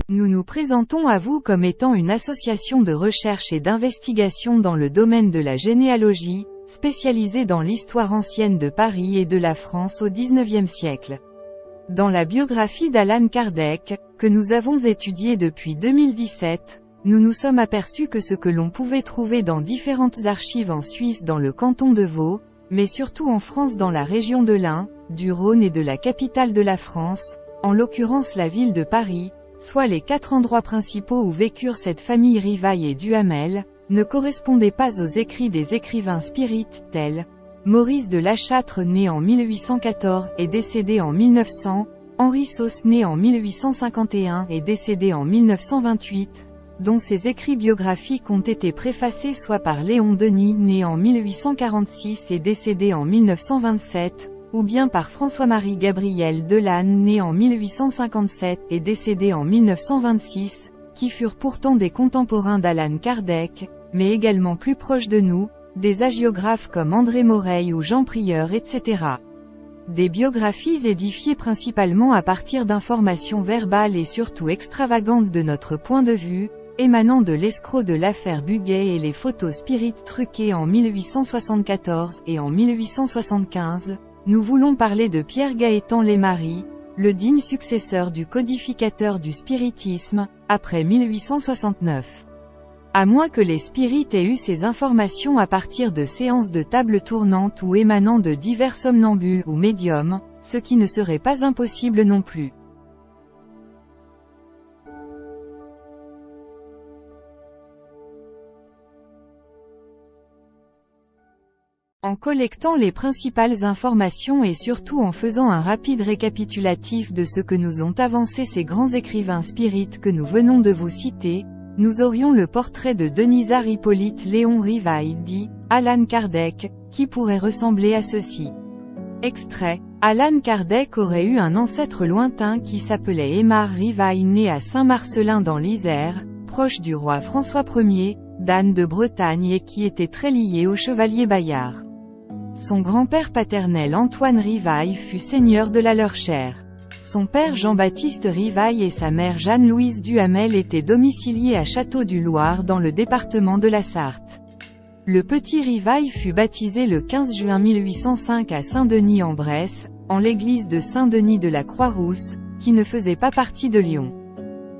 Nous nous présentons à vous comme étant une association de recherche et d'investigation dans le domaine de la généalogie, spécialisée dans l'histoire ancienne de Paris et de la France au XIXe siècle. Dans la biographie d'Allan Kardec, que nous avons étudiée depuis 2017, nous nous sommes aperçus que ce que l'on pouvait trouver dans différentes archives en Suisse dans le canton de Vaud, mais surtout en France dans la région de l'Ain, du Rhône et de la capitale de la France, en l'occurrence la ville de Paris, soit les 4 endroits principaux où vécurent cette famille Rivail et Duhamel, ne correspondaient pas aux écrits des écrivains spirites tels Maurice de Lachâtre né en 1814 et décédé en 1900, Henri Sauce né en 1851 et décédé en 1928, dont ces écrits biographiques ont été préfacés soit par Léon Denis né en 1846 et décédé en 1927, ou bien par François-Marie Gabriel Delanne né en 1857 et décédé en 1926, qui furent pourtant des contemporains d'Allan Kardec, mais également plus proches de nous, des hagiographes comme André Moreil ou Jean Prieur etc. Des biographies édifiées principalement à partir d'informations verbales et surtout extravagantes de notre point de vue, émanant de l'escroc de l'affaire Buguet et les photos spirites truquées en 1874 et en 1875, nous voulons parler de Pierre Gaëtan Lesmarie, le digne successeur du codificateur du spiritisme, après 1869. À moins que les spirites aient eu ces informations à partir de séances de table tournante ou émanant de divers somnambules ou médiums, ce qui ne serait pas impossible non plus. En collectant les principales informations et surtout en faisant un rapide récapitulatif de ce que nous ont avancé ces grands écrivains spirites que nous venons de vous citer, nous aurions le portrait de Denisard Hippolyte Léon Rivail dit Allan Kardec, qui pourrait ressembler à ceci. Extrait. Allan Kardec aurait eu un ancêtre lointain qui s'appelait Aymar Rivail né à Saint-Marcellin dans l'Isère, proche du roi François Ier, d'Anne de Bretagne et qui était très lié au chevalier Bayard. Son grand-père paternel Antoine Rivail fut seigneur de la Leurchère. Son père Jean-Baptiste Rivail et sa mère Jeanne-Louise Duhamel étaient domiciliés à Château du Loir dans le département de la Sarthe. Le petit Rivail fut baptisé le 15 juin 1805 à Saint-Denis en Bresse, en l'église de Saint-Denis de la Croix-Rousse, qui ne faisait pas partie de Lyon.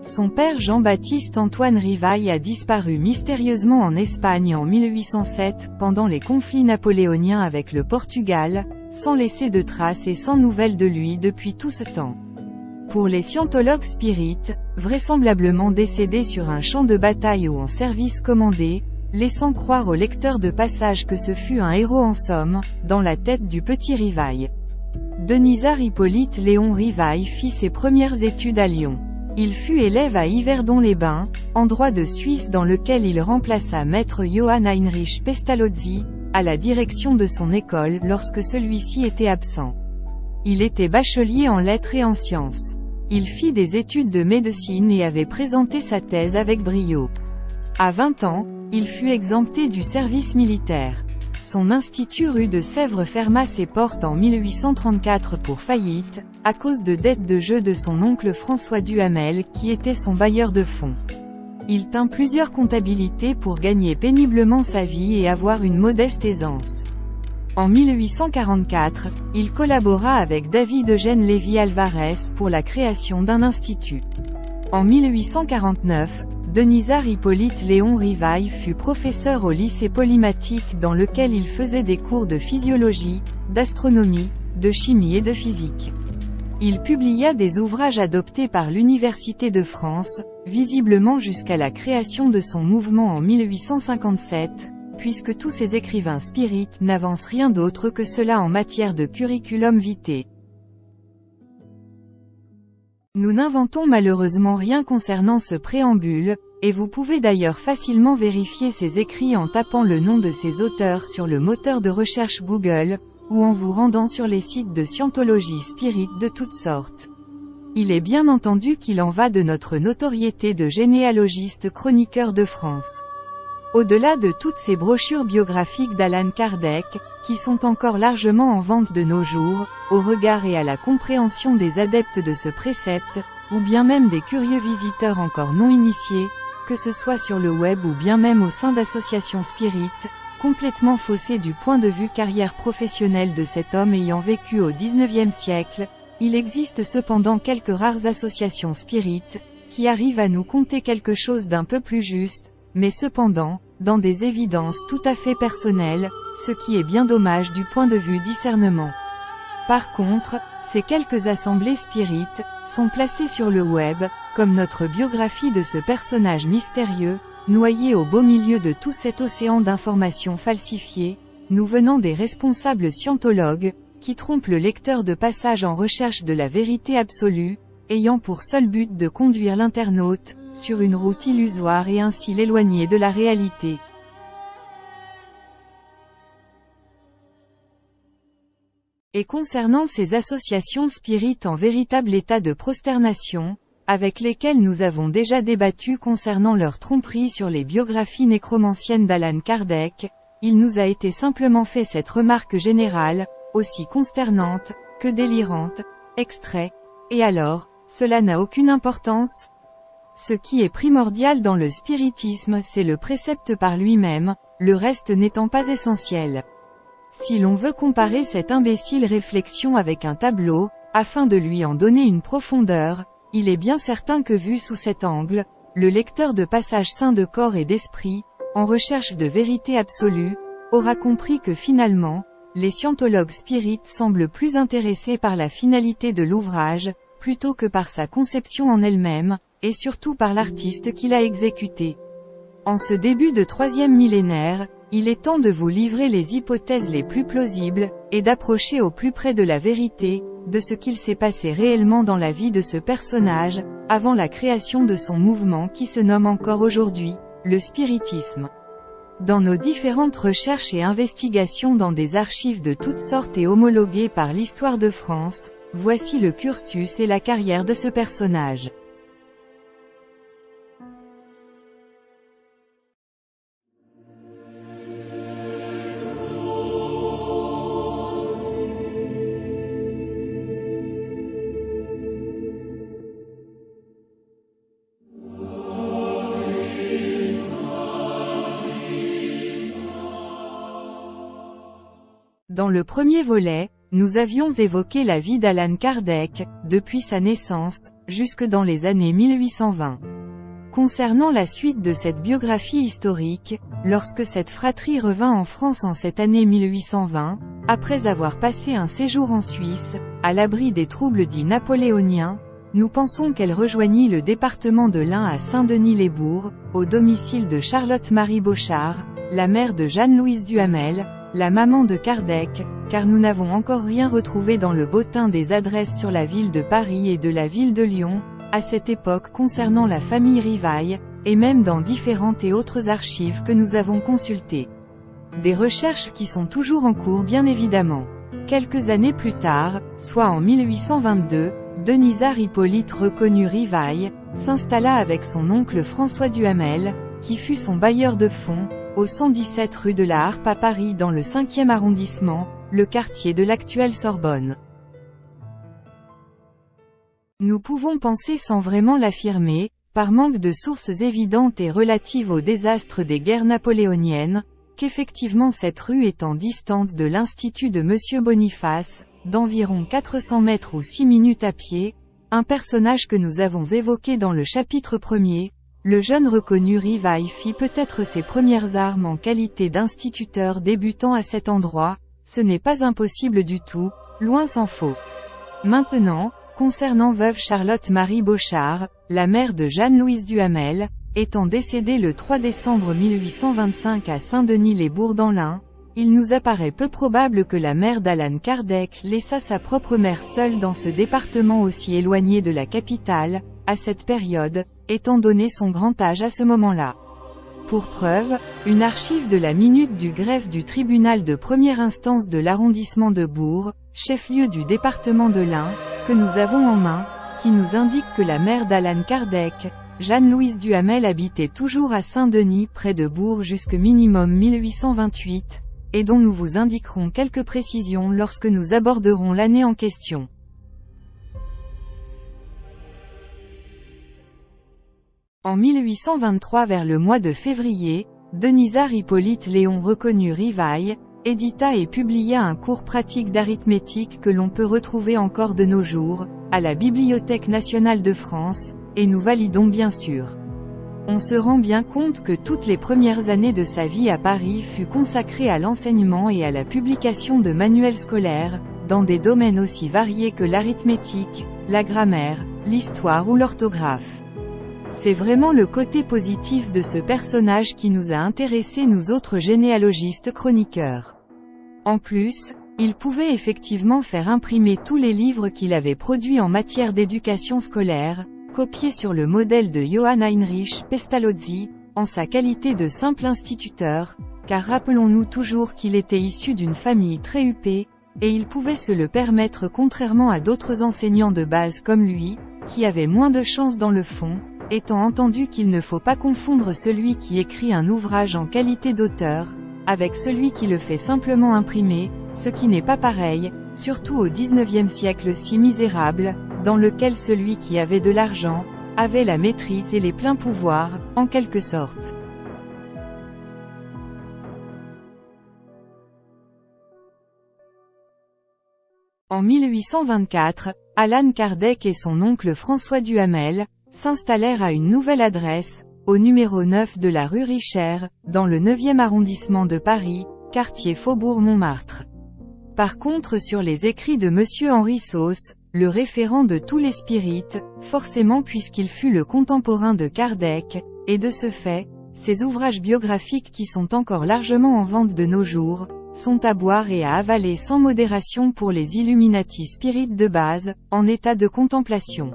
Son père Jean-Baptiste Antoine Rivail a disparu mystérieusement en Espagne en 1807, pendant les conflits napoléoniens avec le Portugal, sans laisser de traces et sans nouvelles de lui depuis tout ce temps. Pour les scientologues spirites, vraisemblablement décédé sur un champ de bataille ou en service commandé, laissant croire aux lecteurs de passage que ce fut un héros en somme, dans la tête du petit Rivail. Denisard Hippolyte Léon Rivail fit ses premières études à Lyon. Il fut élève à Yverdon-les-Bains, endroit de Suisse dans lequel il remplaça maître Johann Heinrich Pestalozzi, à la direction de son école lorsque celui-ci était absent. Il était bachelier en lettres et en sciences. Il fit des études de médecine et avait présenté sa thèse avec brio. À 20 ans, il fut exempté du service militaire. Son institut rue de Sèvres ferma ses portes en 1834 pour faillite, à cause de dettes de jeu de son oncle François Duhamel qui était son bailleur de fonds. Il tint plusieurs comptabilités pour gagner péniblement sa vie et avoir une modeste aisance. En 1844, il collabora avec David Eugène Lévy Alvarez pour la création d'un institut. En 1849, Denisard Hippolyte Léon Rivail fut professeur au lycée polymatique dans lequel il faisait des cours de physiologie, d'astronomie, de chimie et de physique. Il publia des ouvrages adoptés par l'Université de France, visiblement jusqu'à la création de son mouvement en 1857, puisque tous ces écrivains spirites n'avancent rien d'autre que cela en matière de curriculum vitae. Nous n'inventons malheureusement rien concernant ce préambule, et vous pouvez d'ailleurs facilement vérifier ces écrits en tapant le nom de ces auteurs sur le moteur de recherche Google, ou en vous rendant sur les sites de scientologie spirit de toutes sortes. Il est bien entendu qu'il en va de notre notoriété de généalogiste chroniqueur de France. Au-delà de toutes ces brochures biographiques d'Allan Kardec, qui sont encore largement en vente de nos jours, au regard et à la compréhension des adeptes de ce précepte, ou bien même des curieux visiteurs encore non initiés, que ce soit sur le web ou bien même au sein d'associations spirites, complètement faussées du point de vue carrière professionnelle de cet homme ayant vécu au XIXe siècle, il existe cependant quelques rares associations spirites, qui arrivent à nous conter quelque chose d'un peu plus juste, mais cependant, dans des évidences tout à fait personnelles, ce qui est bien dommage du point de vue discernement. Par contre, ces quelques assemblées spirites, sont placées sur le web, comme notre biographie de ce personnage mystérieux, noyé au beau milieu de tout cet océan d'informations falsifiées, nous venant des responsables scientologues, qui trompent le lecteur de passage en recherche de la vérité absolue, ayant pour seul but de conduire l'internaute sur une route illusoire et ainsi l'éloigner de la réalité. Et concernant ces associations spirites en véritable état de prosternation, avec lesquelles nous avons déjà débattu concernant leur tromperie sur les biographies nécromanciennes d'Allan Kardec, il nous a été simplement fait cette remarque générale, aussi consternante que délirante, extrait, et alors, cela n'a aucune importance ? Ce qui est primordial dans le spiritisme c'est le précepte par lui-même, le reste n'étant pas essentiel. Si l'on veut comparer cette imbécile réflexion avec un tableau, afin de lui en donner une profondeur, il est bien certain que vu sous cet angle, le lecteur de passage sain de corps et d'esprit, en recherche de vérité absolue, aura compris que finalement, les scientologues spirites semblent plus intéressés par la finalité de l'ouvrage, plutôt que par sa conception en elle-même, et surtout par l'artiste qui l'a exécuté. En ce début de 3e millénaire, il est temps de vous livrer les hypothèses les plus plausibles, et d'approcher au plus près de la vérité, de ce qu'il s'est passé réellement dans la vie de ce personnage, avant la création de son mouvement qui se nomme encore aujourd'hui, le spiritisme. Dans nos différentes recherches et investigations dans des archives de toutes sortes et homologuées par l'histoire de France, voici le cursus et la carrière de ce personnage. Dans le premier volet, nous avions évoqué la vie d'Allan Kardec, depuis sa naissance, jusque dans les années 1820. Concernant la suite de cette biographie historique, lorsque cette fratrie revint en France en cette année 1820, après avoir passé un séjour en Suisse, à l'abri des troubles dits napoléoniens, nous pensons qu'elle rejoignit le département de l'Ain à Saint-Denis-les-Bourgs, au domicile de Charlotte-Marie Beauchard, la mère de Jeanne-Louise Duhamel, la maman de Kardec, car nous n'avons encore rien retrouvé dans le bottin des adresses sur la ville de Paris et de la ville de Lyon, à cette époque concernant la famille Rivail, et même dans différentes et autres archives que nous avons consultées. Des recherches qui sont toujours en cours bien évidemment. Quelques années plus tard, soit en 1822, Denisard Hippolyte reconnu Rivail, s'installa avec son oncle François Duhamel, qui fut son bailleur de fonds, au 117 rue de la Harpe à Paris dans le 5e arrondissement, le quartier de l'actuelle Sorbonne. Nous pouvons penser sans vraiment l'affirmer, par manque de sources évidentes et relatives au désastre des guerres napoléoniennes, qu'effectivement cette rue étant distante de l'Institut de Monsieur Boniface, d'environ 400 mètres ou 6 minutes à pied, un personnage que nous avons évoqué dans le chapitre 1er, le jeune reconnu Rivail fit peut-être ses premières armes en qualité d'instituteur débutant à cet endroit, ce n'est pas impossible du tout, loin s'en faut. Maintenant, concernant veuve Charlotte-Marie Beauchard, la mère de Jeanne-Louise Duhamel, étant décédée le 3 décembre 1825 à Saint-Denis-les-Bourgs dans l'Ain, il nous apparaît peu probable que la mère d'Allan Kardec laissât sa propre mère seule dans ce département aussi éloigné de la capitale, à cette période, étant donné son grand âge à ce moment-là. Pour preuve, une archive de la minute du greffe du tribunal de première instance de l'arrondissement de Bourg, chef-lieu du département de l'Ain, que nous avons en main, qui nous indique que la mère d'Allan Kardec, Jeanne-Louise Duhamel habitait toujours à Saint-Denis près de Bourg jusque minimum 1828, et dont nous vous indiquerons quelques précisions lorsque nous aborderons l'année en question. En 1823 vers le mois de février, Denisard Hippolyte Léon reconnu Rivaille, édita et publia un cours pratique d'arithmétique que l'on peut retrouver encore de nos jours, à la Bibliothèque nationale de France, et nous validons bien sûr. On se rend bien compte que toutes les premières années de sa vie à Paris fut consacrée à l'enseignement et à la publication de manuels scolaires, dans des domaines aussi variés que l'arithmétique, la grammaire, l'histoire ou l'orthographe. C'est vraiment le côté positif de ce personnage qui nous a intéressés nous autres généalogistes chroniqueurs. En plus, il pouvait effectivement faire imprimer tous les livres qu'il avait produits en matière d'éducation scolaire, copiés sur le modèle de Johann Heinrich Pestalozzi, en sa qualité de simple instituteur, car rappelons-nous toujours qu'il était issu d'une famille très huppée, et il pouvait se le permettre contrairement à d'autres enseignants de base comme lui, qui avaient moins de chance dans le fond, étant entendu qu'il ne faut pas confondre celui qui écrit un ouvrage en qualité d'auteur, avec celui qui le fait simplement imprimer, ce qui n'est pas pareil, surtout au XIXe siècle si misérable, dans lequel celui qui avait de l'argent, avait la maîtrise et les pleins pouvoirs, en quelque sorte. En 1824, Allan Kardec et son oncle François Duhamel s'installèrent à une nouvelle adresse, au numéro 9 de la rue Richer, dans le 9e arrondissement de Paris, quartier Faubourg-Montmartre. Par contre sur les écrits de Monsieur Henri Sauce, le référent de tous les spirites, forcément puisqu'il fut le contemporain de Kardec, et de ce fait, ses ouvrages biographiques qui sont encore largement en vente de nos jours, sont à boire et à avaler sans modération pour les Illuminati spirites de base, en état de contemplation.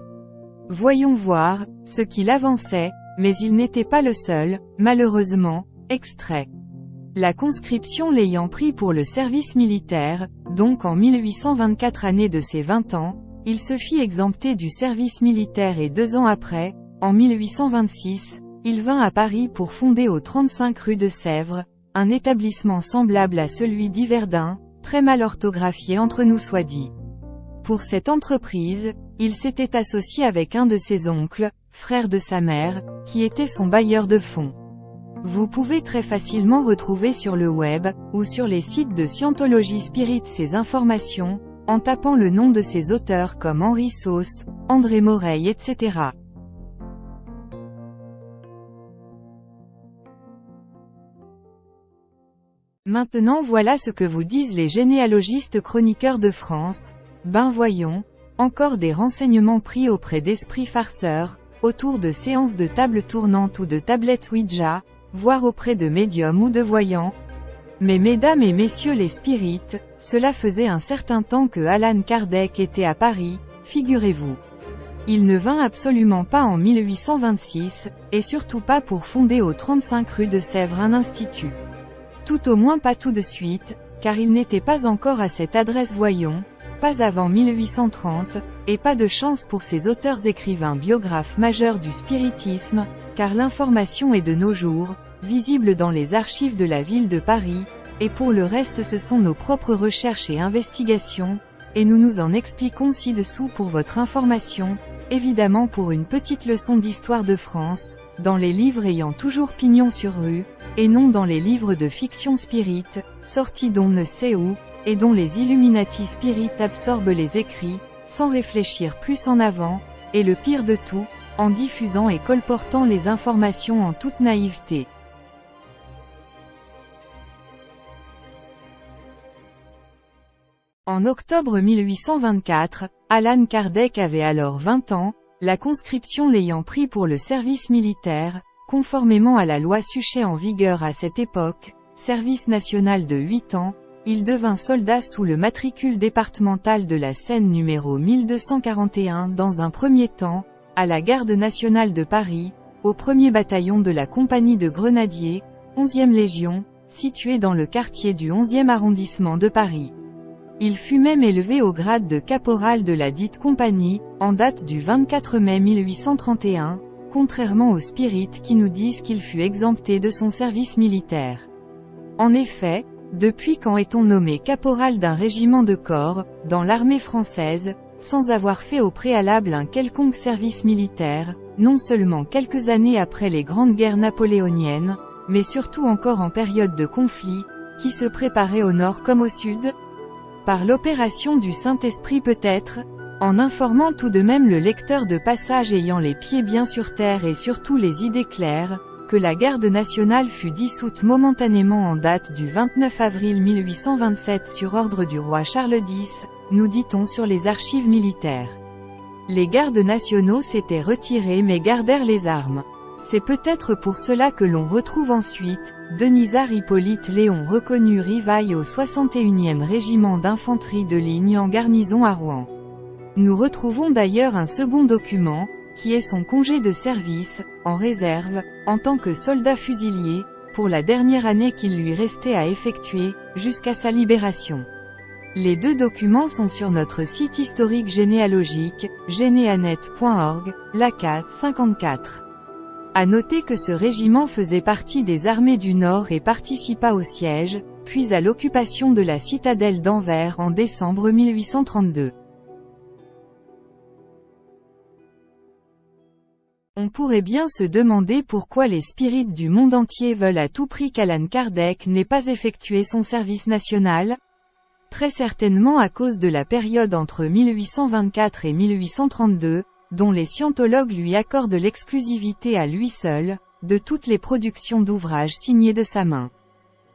Voyons voir, ce qu'il avançait, mais il n'était pas le seul, malheureusement, extrait. La conscription l'ayant pris pour le service militaire, donc en 1824 année de ses 20 ans, il se fit exempter du service militaire et 2 ans après, en 1826, il vint à Paris pour fonder au 35 rue de Sèvres, un établissement semblable à celui d'Yverdun, très mal orthographié entre nous soit dit. Pour cette entreprise, il s'était associé avec un de ses oncles, frère de sa mère, qui était son bailleur de fonds. Vous pouvez très facilement retrouver sur le web, ou sur les sites de Scientologie Spirit ces informations, en tapant le nom de ses auteurs comme Henri Sauce, André Moreil etc. Maintenant voilà ce que vous disent les généalogistes chroniqueurs de France. Ben voyons, encore des renseignements pris auprès d'esprits farceurs, autour de séances de table tournante ou de tablettes Ouija, voire auprès de médiums ou de voyants. Mais mesdames et messieurs les spirites, cela faisait un certain temps que Allan Kardec était à Paris, figurez-vous. Il ne vint absolument pas en 1826, et surtout pas pour fonder au 35 rue de Sèvres un institut. Tout au moins pas tout de suite, car il n'était pas encore à cette adresse voyons, pas avant 1830, et pas de chance pour ces auteurs écrivains biographes majeurs du spiritisme, car l'information est de nos jours, visible dans les archives de la ville de Paris, et pour le reste ce sont nos propres recherches et investigations, et nous nous en expliquons ci-dessous pour votre information, évidemment pour une petite leçon d'histoire de France, dans les livres ayant toujours pignon sur rue, et non dans les livres de fiction spirit, sortis d'on ne sait où, et dont les Illuminati Spirit absorbent les écrits, sans réfléchir plus en avant, et le pire de tout, en diffusant et colportant les informations en toute naïveté. En octobre 1824, Allan Kardec avait alors 20 ans, la conscription l'ayant pris pour le service militaire, conformément à la loi Suchet en vigueur à cette époque, service national de 8 ans, il devint soldat sous le matricule départemental de la Seine numéro 1241 dans un premier temps, à la Garde nationale de Paris, au 1er bataillon de la compagnie de grenadiers, 11e Légion, située dans le quartier du 11e arrondissement de Paris. Il fut même élevé au grade de caporal de la dite compagnie, en date du 24 mai 1831, contrairement aux spirites qui nous disent qu'il fut exempté de son service militaire. En effet, depuis quand est-on nommé caporal d'un régiment de corps, dans l'armée française, sans avoir fait au préalable un quelconque service militaire, non seulement quelques années après les grandes guerres napoléoniennes, mais surtout encore en période de conflit, qui se préparait au nord comme au sud? Par l'opération du Saint-Esprit peut-être, en informant tout de même le lecteur de passage ayant les pieds bien sur terre et surtout les idées claires, que la garde nationale fut dissoute momentanément en date du 29 avril 1827 sur ordre du roi Charles X, nous dit-on sur les archives militaires. Les gardes nationaux s'étaient retirés mais gardèrent les armes. C'est peut-être pour cela que l'on retrouve ensuite, Denisard Hippolyte Léon reconnu Rivaille au 61e régiment d'infanterie de ligne en garnison à Rouen. Nous retrouvons d'ailleurs un second document, qui est son congé de service, en réserve, en tant que soldat fusilier, pour la dernière année qu'il lui restait à effectuer, jusqu'à sa libération. Les deux documents sont sur notre site historique généalogique, geneanet.org, l'ACA 54. À noter que ce régiment faisait partie des armées du Nord et participa au siège, puis à l'occupation de la citadelle d'Anvers en décembre 1832. On pourrait bien se demander pourquoi les spirites du monde entier veulent à tout prix qu'Allan Kardec n'ait pas effectué son service national. Très certainement à cause de la période entre 1824 et 1832, dont les scientologues lui accordent l'exclusivité à lui seul, de toutes les productions d'ouvrages signés de sa main.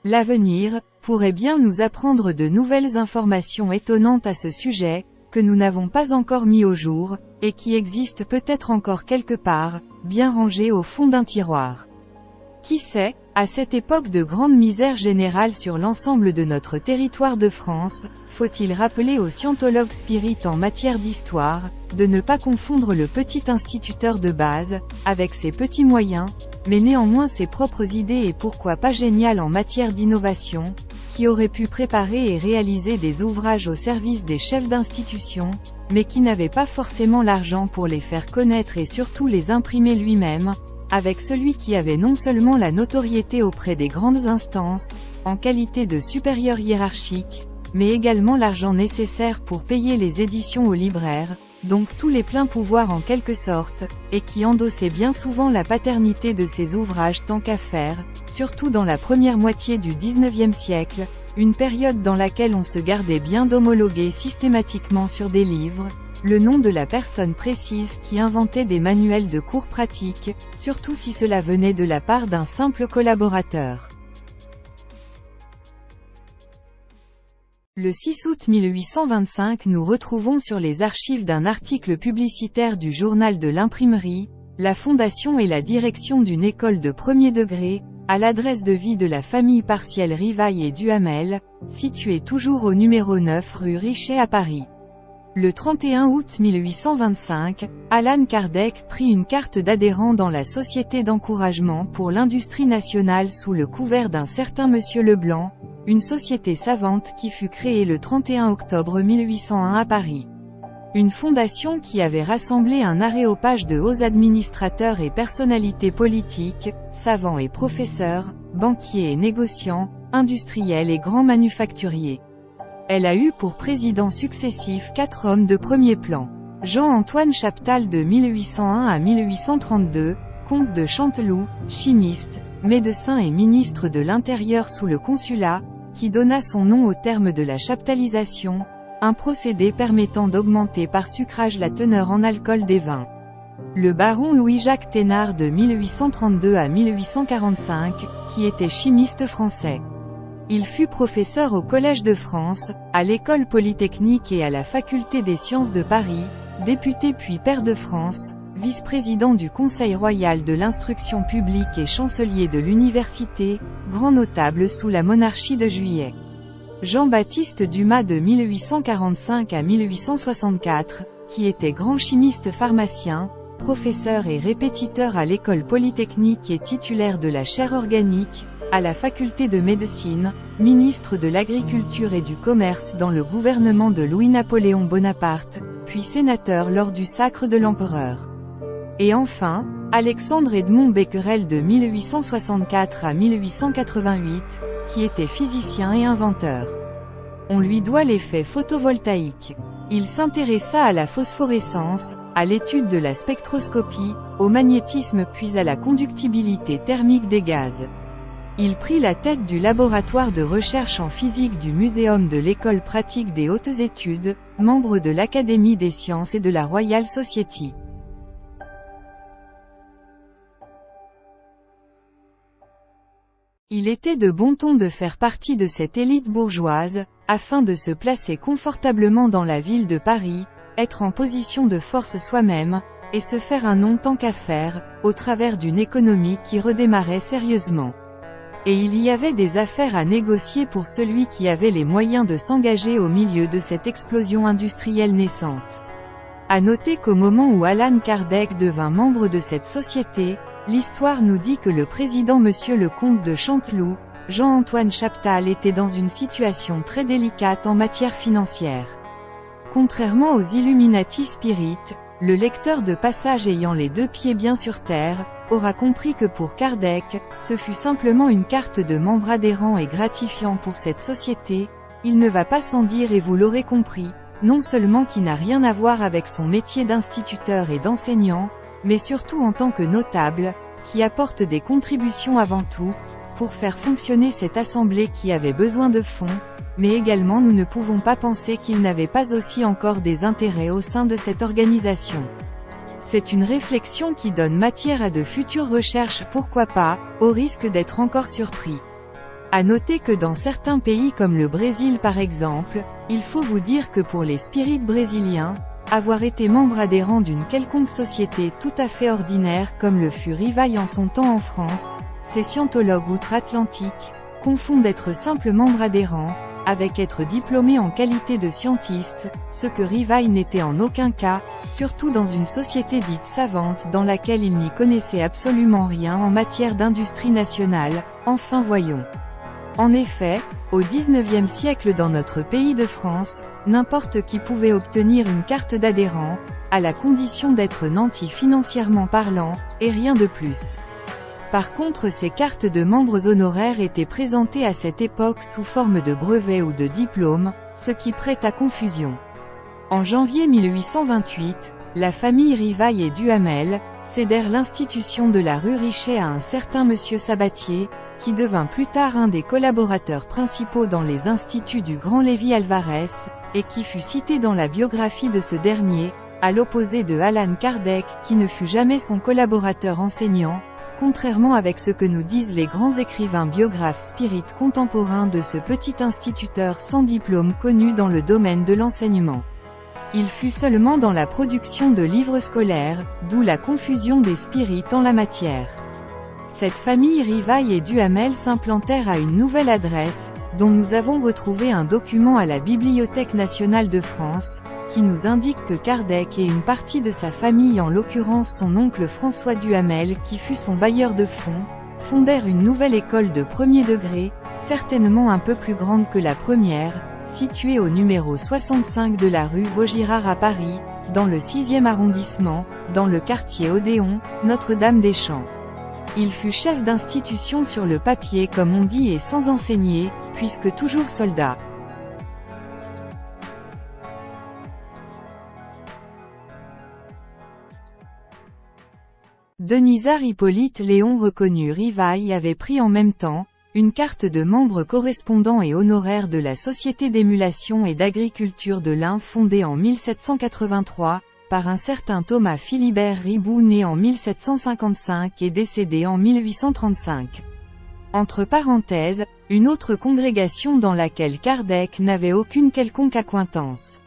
L'avenir pourrait bien nous apprendre de nouvelles informations étonnantes à ce sujet, que nous n'avons pas encore mis au jour, et qui existent peut-être encore quelque part, bien rangées au fond d'un tiroir. Qui sait, à cette époque de grande misère générale sur l'ensemble de notre territoire de France, faut-il rappeler aux scientologues spirites en matière d'histoire, de ne pas confondre le petit instituteur de base, avec ses petits moyens, mais néanmoins ses propres idées et pourquoi pas géniales en matière d'innovation, qui aurait pu préparer et réaliser des ouvrages au service des chefs d'institution, mais qui n'avait pas forcément l'argent pour les faire connaître et surtout les imprimer lui-même, avec celui qui avait non seulement la notoriété auprès des grandes instances, en qualité de supérieur hiérarchique, mais également l'argent nécessaire pour payer les éditions aux libraires, donc tous les pleins pouvoirs en quelque sorte, et qui endossait bien souvent la paternité de ces ouvrages tant qu'à faire, surtout dans la première moitié du XIXe siècle, une période dans laquelle on se gardait bien d'homologuer systématiquement sur des livres, le nom de la personne précise qui inventait des manuels de cours pratiques, surtout si cela venait de la part d'un simple collaborateur. Le 6 août 1825 nous retrouvons sur les archives d'un article publicitaire du journal de l'imprimerie, la fondation et la direction d'une école de premier degré, à l'adresse de vie de la famille partielle Rivaille et Duhamel, située toujours au numéro 9 rue Richet à Paris. Le 31 août 1825, Allan Kardec prit une carte d'adhérent dans la Société d'encouragement pour l'industrie nationale sous le couvert d'un certain Monsieur Leblanc, une société savante qui fut créée le 31 octobre 1801 à Paris. Une fondation qui avait rassemblé un aréopage de hauts administrateurs et personnalités politiques, savants et professeurs, banquiers et négociants, industriels et grands manufacturiers. Elle a eu pour présidents successifs 4 hommes de premier plan. Jean-Antoine Chaptal de 1801 à 1832, comte de Chanteloup, chimiste, médecin et ministre de l'Intérieur sous le Consulat, qui donna son nom au terme de la chaptalisation, un procédé permettant d'augmenter par sucrage la teneur en alcool des vins. Le baron Louis-Jacques Thénard de 1832 à 1845, qui était chimiste français. Il fut professeur au Collège de France, à l'École polytechnique et à la Faculté des sciences de Paris, député puis pair de France, vice-président du Conseil royal de l'instruction publique et chancelier de l'université, grand notable sous la monarchie de Juillet. Jean-Baptiste Dumas de 1845 à 1864, qui était grand chimiste pharmacien, professeur et répétiteur à l'École polytechnique et titulaire de la chaire organique, à la faculté de médecine, ministre de l'Agriculture et du Commerce dans le gouvernement de Louis-Napoléon Bonaparte, puis sénateur lors du sacre de l'empereur. Et enfin, Alexandre Edmond Becquerel de 1864 à 1888, qui était physicien et inventeur. On lui doit l'effet photovoltaïque. Il s'intéressa à la phosphorescence, à l'étude de la spectroscopie, au magnétisme puis à la conductibilité thermique des gaz. Il prit la tête du laboratoire de recherche en physique du Muséum de l'École pratique des hautes études, membre de l'Académie des sciences et de la Royal Society. Il était de bon ton de faire partie de cette élite bourgeoise, afin de se placer confortablement dans la ville de Paris, être en position de force soi-même, et se faire un nom tant qu'à faire, au travers d'une économie qui redémarrait sérieusement. Et il y avait des affaires à négocier pour celui qui avait les moyens de s'engager au milieu de cette explosion industrielle naissante. À noter qu'au moment où Allan Kardec devint membre de cette société, l'histoire nous dit que le président Monsieur le comte de Chanteloup, Jean-Antoine Chaptal, était dans une situation très délicate en matière financière. Contrairement aux Illuminati spirites, le lecteur de passage ayant les deux pieds bien sur terre, aura compris que pour Kardec, ce fut simplement une carte de membre adhérent et gratifiant pour cette société, il ne va pas sans dire et vous l'aurez compris, non seulement qui n'a rien à voir avec son métier d'instituteur et d'enseignant, mais surtout en tant que notable, qui apporte des contributions avant tout, pour faire fonctionner cette assemblée qui avait besoin de fonds, mais également nous ne pouvons pas penser qu'il n'avait pas aussi encore des intérêts au sein de cette organisation. C'est une réflexion qui donne matière à de futures recherches, pourquoi pas, au risque d'être encore surpris. À noter que dans certains pays comme le Brésil par exemple, il faut vous dire que pour les spirites brésiliens, avoir été membre adhérent d'une quelconque société tout à fait ordinaire comme le fut Rivail en son temps en France, ces scientologues outre-Atlantique, confondent être simple membre adhérent, avec être diplômé en qualité de scientiste, ce que Rivail n'était en aucun cas, surtout dans une société dite savante dans laquelle il n'y connaissait absolument rien en matière d'industrie nationale, enfin voyons. En effet, au XIXe siècle dans notre pays de France, n'importe qui pouvait obtenir une carte d'adhérent, à la condition d'être nanti financièrement parlant, et rien de plus. Par contre ces cartes de membres honoraires étaient présentées à cette époque sous forme de brevets ou de diplômes, ce qui prête à confusion. En janvier 1828, la famille Rivail et Duhamel cédèrent l'institution de la rue Richet à un certain monsieur Sabatier, qui devint plus tard un des collaborateurs principaux dans les instituts du grand Lévi Alvarez, et qui fut cité dans la biographie de ce dernier, à l'opposé de Allan Kardec qui ne fut jamais son collaborateur enseignant, contrairement avec ce que nous disent les grands écrivains biographes spirites contemporains de ce petit instituteur sans diplôme connu dans le domaine de l'enseignement. Il fut seulement dans la production de livres scolaires, d'où la confusion des spirites en la matière. Cette famille Rivail et Duhamel s'implantèrent à une nouvelle adresse, dont nous avons retrouvé un document à la Bibliothèque nationale de France, qui nous indique que Kardec et une partie de sa famille, en l'occurrence son oncle François Duhamel qui fut son bailleur de fonds, fondèrent une nouvelle école de premier degré, certainement un peu plus grande que la première, située au numéro 65 de la rue Vaugirard à Paris, dans le 6e arrondissement, dans le quartier Odéon, Notre-Dame-des-Champs. Il fut chef d'institution sur le papier comme on dit et sans enseigner, puisque toujours soldat. Denisard Hippolyte Léon reconnu Rivail avait pris en même temps, une carte de membre correspondant et honoraire de la Société d'émulation et d'agriculture de l'Ain fondée en 1783, par un certain Thomas Philibert Ribou né en 1755 et décédé en 1835. Entre parenthèses, une autre congrégation dans laquelle Kardec n'avait aucune quelconque accointance.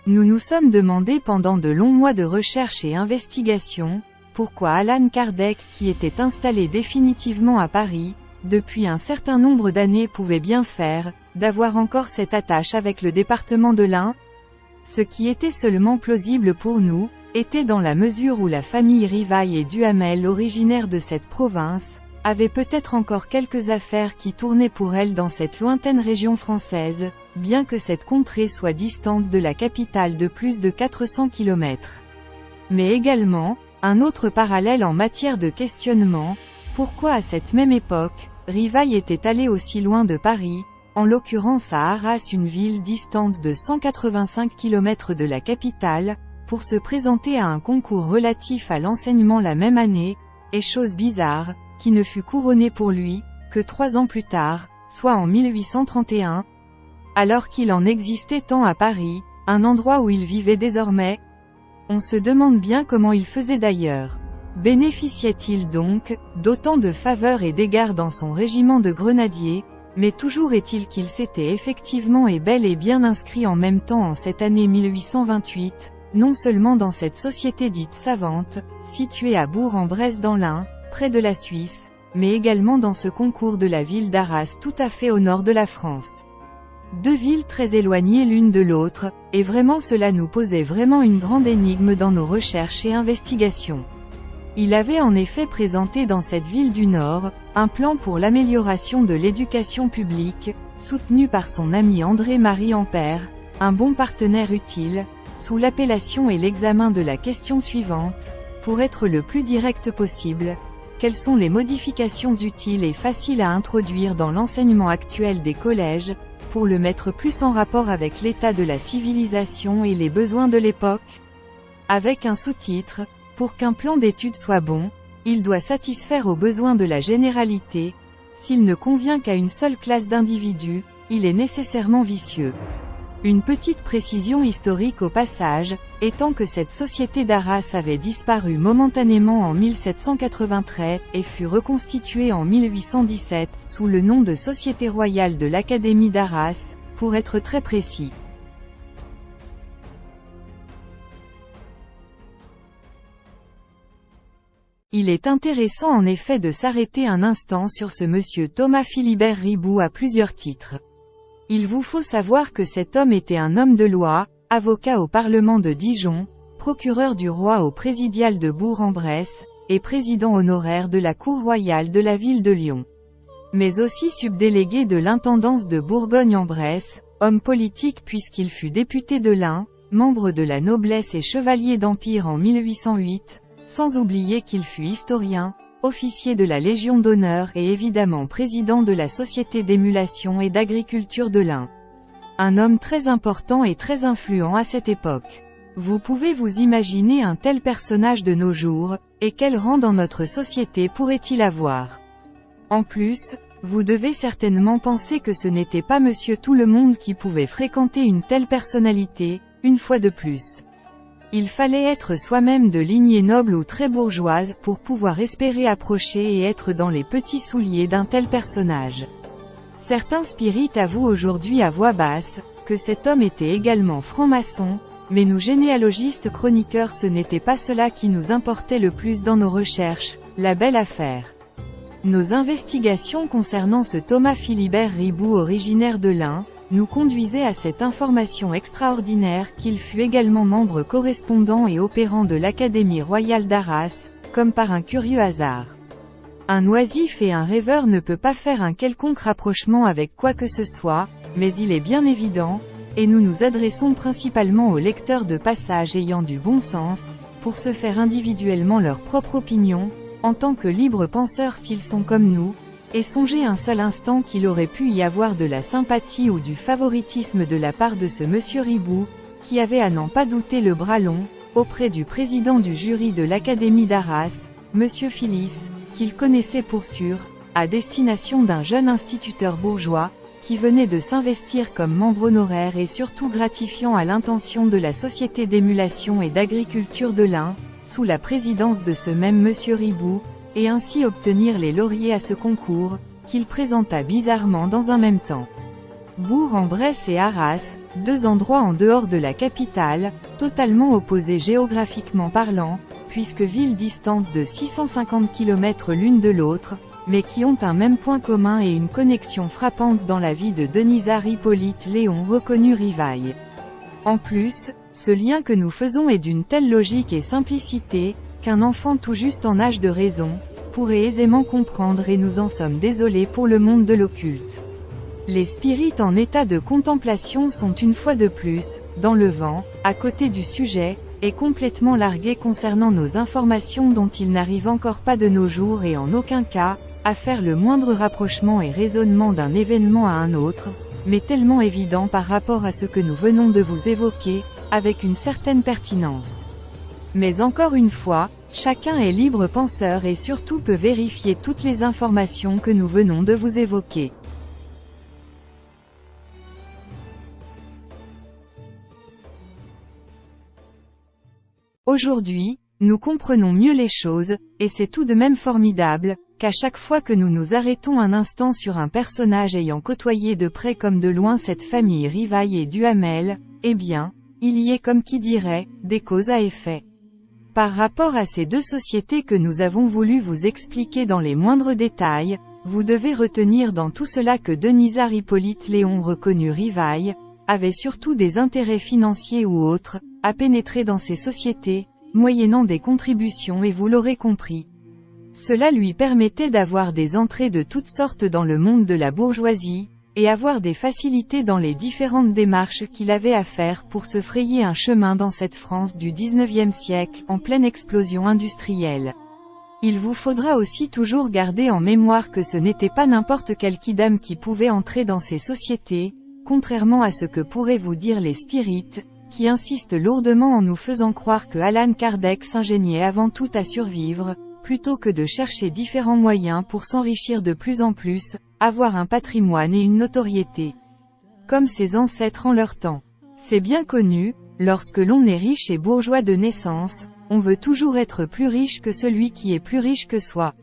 Nous nous sommes demandé pendant de longs mois de recherche et investigation, pourquoi Allan Kardec qui était installé définitivement à Paris, depuis un certain nombre d'années pouvait bien faire, d'avoir encore cette attache avec le département de l'Ain. Ce qui était seulement plausible pour nous, était dans la mesure où la famille Rivail et Duhamel originaire de cette province, avait peut-être encore quelques affaires qui tournaient pour elle dans cette lointaine région française, bien que cette contrée soit distante de la capitale de plus de 400 km. Mais également, Un autre parallèle en matière de questionnement, pourquoi à cette même époque, Rivail était allé aussi loin de Paris, en l'occurrence à Arras, une ville distante de 185 km de la capitale, pour se présenter à un concours relatif à l'enseignement la même année, et chose bizarre, qui ne fut couronné pour lui, que 3 ans plus tard, soit en 1831, alors qu'il en existait tant à Paris, un endroit où il vivait désormais. On se demande bien comment il faisait d'ailleurs. Bénéficiait-il donc d'autant de faveurs et d'égards dans son régiment de grenadiers, mais toujours est-il qu'il s'était effectivement et bel et bien inscrit en même temps en cette année 1828, non seulement dans cette société dite savante, située à Bourg-en-Bresse dans l'Ain, près de la Suisse, mais également dans ce concours de la ville d'Arras tout à fait au nord de la France. 2 villes très éloignées l'une de l'autre, et vraiment cela nous posait vraiment une grande énigme dans nos recherches et investigations. Il avait en effet présenté dans cette ville du Nord, un plan pour l'amélioration de l'éducation publique, soutenu par son ami André-Marie Ampère, un bon partenaire utile, sous l'appellation et l'examen de la question suivante, pour être le plus direct possible, quelles sont les modifications utiles et faciles à introduire dans l'enseignement actuel des collèges, pour le mettre plus en rapport avec l'état de la civilisation et les besoins de l'époque? Avec un sous-titre, pour qu'un plan d'études soit bon, il doit satisfaire aux besoins de la généralité. S'il ne convient qu'à une seule classe d'individus, il est nécessairement vicieux. Une petite précision historique au passage, étant que cette société d'Arras avait disparu momentanément en 1793, et fut reconstituée en 1817, sous le nom de Société royale de l'Académie d'Arras, pour être très précis. Il est intéressant en effet de s'arrêter un instant sur ce monsieur Thomas Philibert Riboud à plusieurs titres. Il vous faut savoir que cet homme était un homme de loi, avocat au Parlement de Dijon, procureur du roi au présidial de Bourg-en-Bresse, et président honoraire de la Cour royale de la ville de Lyon. Mais aussi subdélégué de l'intendance de Bourgogne-en-Bresse, homme politique puisqu'il fut député de l'Ain, membre de la noblesse et chevalier d'Empire en 1808, sans oublier qu'il fut historien, officier de la Légion d'honneur et évidemment président de la Société d'émulation et d'agriculture de l'Ain. Un homme très important et très influent à cette époque. Vous pouvez vous imaginer un tel personnage de nos jours, et quel rang dans notre société pourrait-il avoir? En plus, vous devez certainement penser que ce n'était pas monsieur tout le monde qui pouvait fréquenter une telle personnalité, une fois de plus. Il fallait être soi-même de lignée noble ou très bourgeoise pour pouvoir espérer approcher et être dans les petits souliers d'un tel personnage. Certains spirites avouent aujourd'hui à voix basse, que cet homme était également franc-maçon, mais nous généalogistes chroniqueurs ce n'était pas cela qui nous importait le plus dans nos recherches, la belle affaire. Nos investigations concernant ce Thomas Philibert Riboud originaire de l'Ain, nous conduisait à cette information extraordinaire qu'il fut également membre correspondant et opérant de l'Académie royale d'Arras, comme par un curieux hasard. Un oisif et un rêveur ne peut pas faire un quelconque rapprochement avec quoi que ce soit, mais il est bien évident, et nous nous adressons principalement aux lecteurs de passage ayant du bon sens, pour se faire individuellement leur propre opinion, en tant que libres penseurs s'ils sont comme nous, et songez un seul instant qu'il aurait pu y avoir de la sympathie ou du favoritisme de la part de ce monsieur Riboud, qui avait à n'en pas douter le bras long, auprès du président du jury de l'Académie d'Arras, monsieur Philis, qu'il connaissait pour sûr, à destination d'un jeune instituteur bourgeois, qui venait de s'investir comme membre honoraire et surtout gratifiant à l'intention de la Société d'émulation et d'agriculture de l'Ain, sous la présidence de ce même monsieur Riboud, et ainsi obtenir les lauriers à ce concours, qu'il présenta bizarrement dans un même temps. Bourg-en-Bresse et Arras, 2 endroits en dehors de la capitale, totalement opposés géographiquement parlant, puisque villes distantes de 650 km l'une de l'autre, mais qui ont un même point commun et une connexion frappante dans la vie de Denisard Hippolyte Léon reconnu Rivail. En plus, ce lien que nous faisons est d'une telle logique et simplicité, qu'un enfant tout juste en âge de raison, pourrait aisément comprendre et nous en sommes désolés pour le monde de l'occulte. Les spirites en état de contemplation sont une fois de plus, dans le vent, à côté du sujet, est complètement largué concernant nos informations dont il n'arrive encore pas de nos jours et en aucun cas, à faire le moindre rapprochement et raisonnement d'un événement à un autre, mais tellement évident par rapport à ce que nous venons de vous évoquer, avec une certaine pertinence. Mais encore une fois, chacun est libre penseur et surtout peut vérifier toutes les informations que nous venons de vous évoquer. Aujourd'hui, nous comprenons mieux les choses, et c'est tout de même formidable, qu'à chaque fois que nous nous arrêtons un instant sur un personnage ayant côtoyé de près comme de loin cette famille Rivail et Duhamel, eh bien, il y ait comme qui dirait, des causes à effet. Par rapport à ces deux sociétés que nous avons voulu vous expliquer dans les moindres détails, vous devez retenir dans tout cela que Denisard Hippolyte Léon reconnu Rivail, avait surtout des intérêts financiers ou autres, à pénétrer dans ces sociétés, moyennant des contributions et vous l'aurez compris. Cela lui permettait d'avoir des entrées de toutes sortes dans le monde de la bourgeoisie, et avoir des facilités dans les différentes démarches qu'il avait à faire pour se frayer un chemin dans cette France du XIXe siècle, en pleine explosion industrielle. Il vous faudra aussi toujours garder en mémoire que ce n'était pas n'importe quel quidam qui pouvait entrer dans ces sociétés, contrairement à ce que pourraient vous dire les spirites, qui insistent lourdement en nous faisant croire que Allan Kardec s'ingéniait avant tout à survivre, plutôt que de chercher différents moyens pour s'enrichir de plus en plus, avoir un patrimoine et une notoriété. Comme ses ancêtres en leur temps. C'est bien connu, lorsque l'on est riche et bourgeois de naissance, on veut toujours être plus riche que celui qui est plus riche que soi.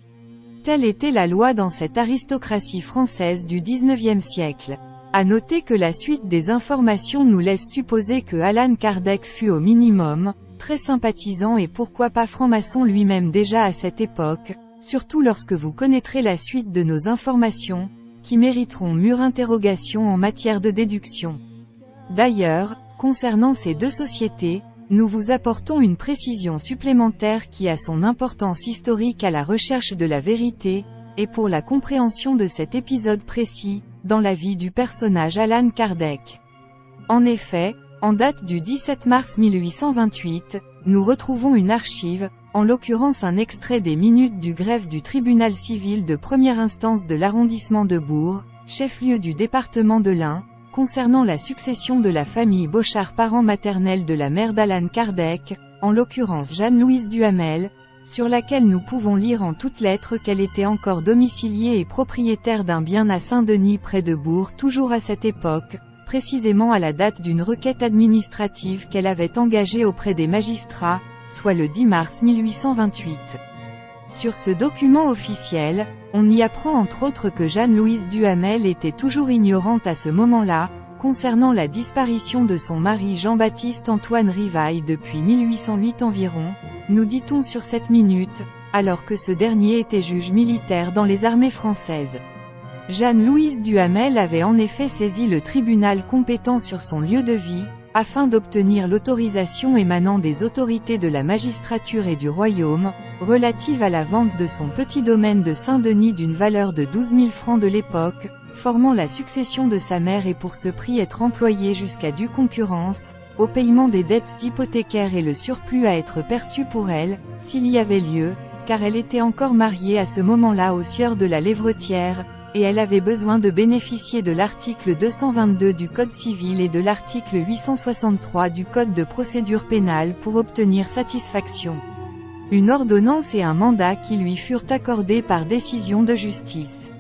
Telle était la loi dans cette aristocratie française du XIXe siècle. À noter que la suite des informations nous laisse supposer que Allan Kardec fut au minimum, très sympathisant et pourquoi pas franc-maçon lui-même déjà à cette époque, surtout lorsque vous connaîtrez la suite de nos informations, qui mériteront mûre interrogation en matière de déduction. D'ailleurs, concernant ces deux sociétés, nous vous apportons une précision supplémentaire qui a son importance historique à la recherche de la vérité, et pour la compréhension de cet épisode précis, dans la vie du personnage Allan Kardec. En effet, en date du 17 mars 1828, nous retrouvons une archive, en l'occurrence un extrait des minutes du greffe du tribunal civil de première instance de l'arrondissement de Bourg, chef-lieu du département de l'Ain, concernant la succession de la famille Bochart parent maternel de la mère d'Allan Kardec, en l'occurrence Jeanne-Louise Duhamel, sur laquelle nous pouvons lire en toutes lettres qu'elle était encore domiciliée et propriétaire d'un bien à Saint-Denis près de Bourg toujours à cette époque, précisément à la date d'une requête administrative qu'elle avait engagée auprès des magistrats, soit le 10 mars 1828. Sur ce document officiel, on y apprend entre autres que Jeanne-Louise Duhamel était toujours ignorante à ce moment-là, concernant la disparition de son mari Jean-Baptiste Antoine Rivail depuis 1808 environ, nous dit-on sur cette minute, alors que ce dernier était juge militaire dans les armées françaises. Jeanne-Louise Duhamel avait en effet saisi le tribunal compétent sur son lieu de vie, afin d'obtenir l'autorisation émanant des autorités de la magistrature et du royaume, relative à la vente de son petit domaine de Saint-Denis d'une valeur de 12 000 francs de l'époque, formant la succession de sa mère et pour ce prix être employé jusqu'à due concurrence, au paiement des dettes hypothécaires et le surplus à être perçu pour elle, s'il y avait lieu, car elle était encore mariée à ce moment-là au sieur de la Lévretière, et elle avait besoin de bénéficier de l'article 222 du Code civil et de l'article 863 du Code de procédure pénale pour obtenir satisfaction. Une ordonnance et un mandat qui lui furent accordés par décision de justice.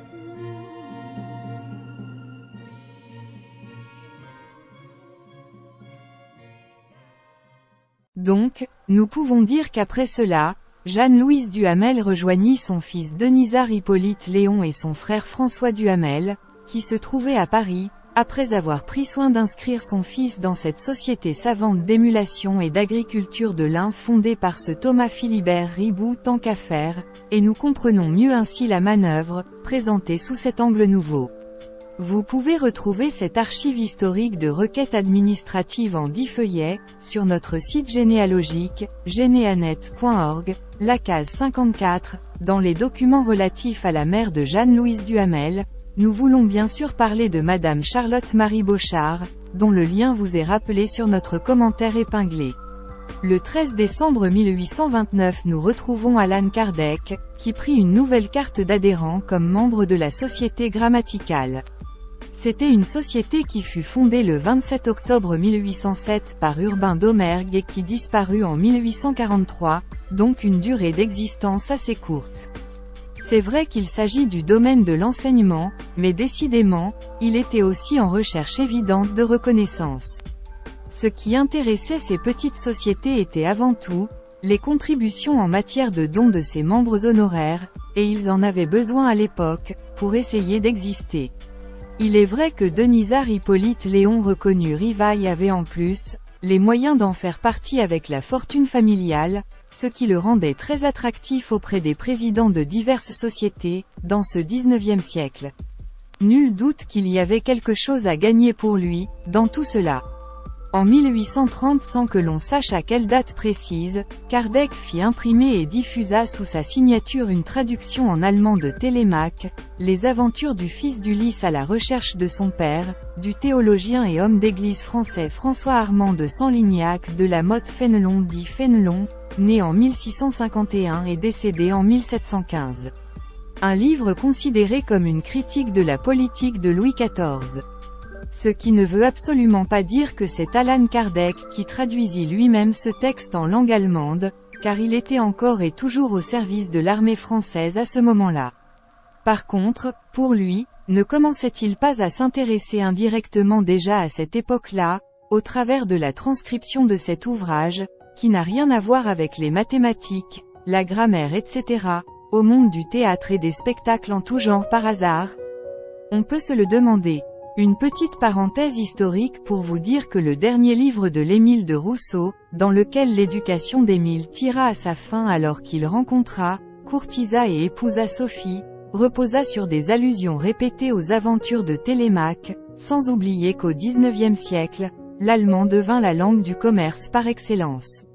Donc, nous pouvons dire qu'après cela, Jeanne-Louise Duhamel rejoignit son fils Denisard Hippolyte Léon et son frère François Duhamel, qui se trouvaient à Paris, après avoir pris soin d'inscrire son fils dans cette société savante d'émulation et d'agriculture de l'Ain fondée par ce Thomas Philibert Riboud tant qu'à faire, et nous comprenons mieux ainsi la manœuvre, présentée sous cet angle nouveau. Vous pouvez retrouver cette archive historique de requêtes administratives en 10 feuillets, sur notre site généalogique, geneanet.org, la case 54, dans les documents relatifs à la mère de Jeanne-Louise Duhamel. Nous voulons bien sûr parler de Madame Charlotte Marie Bochart, dont le lien vous est rappelé sur notre commentaire épinglé. Le 13 décembre 1829 nous retrouvons Allan Kardec, qui prit une nouvelle carte d'adhérent comme membre de la Société grammaticale. C'était une société qui fut fondée le 27 octobre 1807 par Urbain d'Omergue et qui disparut en 1843, donc une durée d'existence assez courte. C'est vrai qu'il s'agit du domaine de l'enseignement, mais décidément, il était aussi en recherche évidente de reconnaissance. Ce qui intéressait ces petites sociétés était avant tout, les contributions en matière de dons de ses membres honoraires, et ils en avaient besoin à l'époque, pour essayer d'exister. Il est vrai que Denisard Hippolyte Léon reconnu Rivaille avait en plus, les moyens d'en faire partie avec la fortune familiale, ce qui le rendait très attractif auprès des présidents de diverses sociétés, dans ce XIXe siècle. Nul doute qu'il y avait quelque chose à gagner pour lui, dans tout cela. En 1830 sans que l'on sache à quelle date précise, Kardec fit imprimer et diffusa sous sa signature une traduction en allemand de Télémaque, Les aventures du fils d'Ulysse à la recherche de son père, du théologien et homme d'église français François-Armand de Senlignac de la Motte Fénelon dit Fénelon, né en 1651 et décédé en 1715. Un livre considéré comme une critique de la politique de Louis XIV. Ce qui ne veut absolument pas dire que c'est Allan Kardec qui traduisit lui-même ce texte en langue allemande, car il était encore et toujours au service de l'armée française à ce moment-là. Par contre, pour lui, ne commençait-il pas à s'intéresser indirectement déjà à cette époque-là, au travers de la transcription de cet ouvrage, qui n'a rien à voir avec les mathématiques, la grammaire etc., au monde du théâtre et des spectacles en tout genre par hasard? On peut se le demander. Une petite parenthèse historique pour vous dire que le dernier livre de l'Émile de Rousseau, dans lequel l'éducation d'Émile tira à sa fin alors qu'il rencontra, courtisa et épousa Sophie, reposa sur des allusions répétées aux aventures de Télémaque, sans oublier qu'au XIXe siècle, l'allemand devint la langue du commerce par excellence.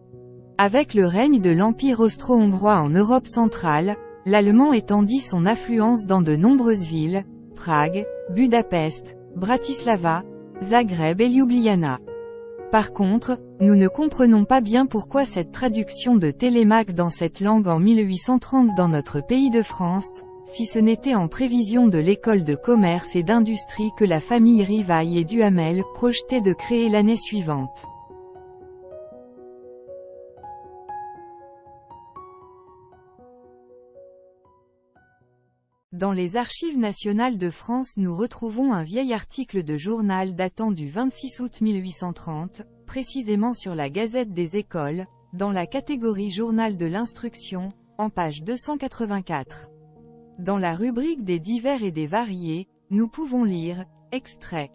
Avec le règne de l'Empire austro-hongrois en Europe centrale, l'allemand étendit son affluence dans de nombreuses villes, Prague, Budapest, Bratislava, Zagreb et Ljubljana. Par contre, nous ne comprenons pas bien pourquoi cette traduction de Télémaque dans cette langue en 1830 dans notre pays de France, si ce n'était en prévision de l'école de commerce et d'industrie que la famille Rivaille et Duhamel projetait de créer l'année suivante. Dans les Archives nationales de France nous retrouvons un vieil article de journal datant du 26 août 1830, précisément sur la Gazette des écoles, dans la catégorie Journal de l'instruction, en page 284. Dans la rubrique des divers et des variés, nous pouvons lire, extrait.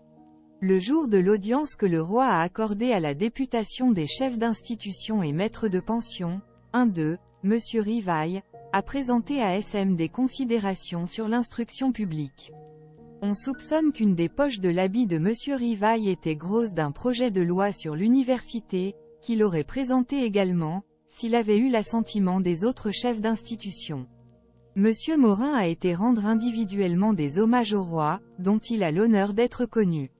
Le jour de l'audience que le roi a accordée à la députation des chefs d'institution et maîtres de pension, 1-2, Monsieur Rivaille, a présenté à SM des considérations sur l'instruction publique. On soupçonne qu'une des poches de l'habit de Monsieur Rivaille était grosse d'un projet de loi sur l'université, qu'il aurait présenté également, s'il avait eu l'assentiment des autres chefs d'institution. Monsieur Morin a été rendre individuellement des hommages au roi, dont il a l'honneur d'être connu.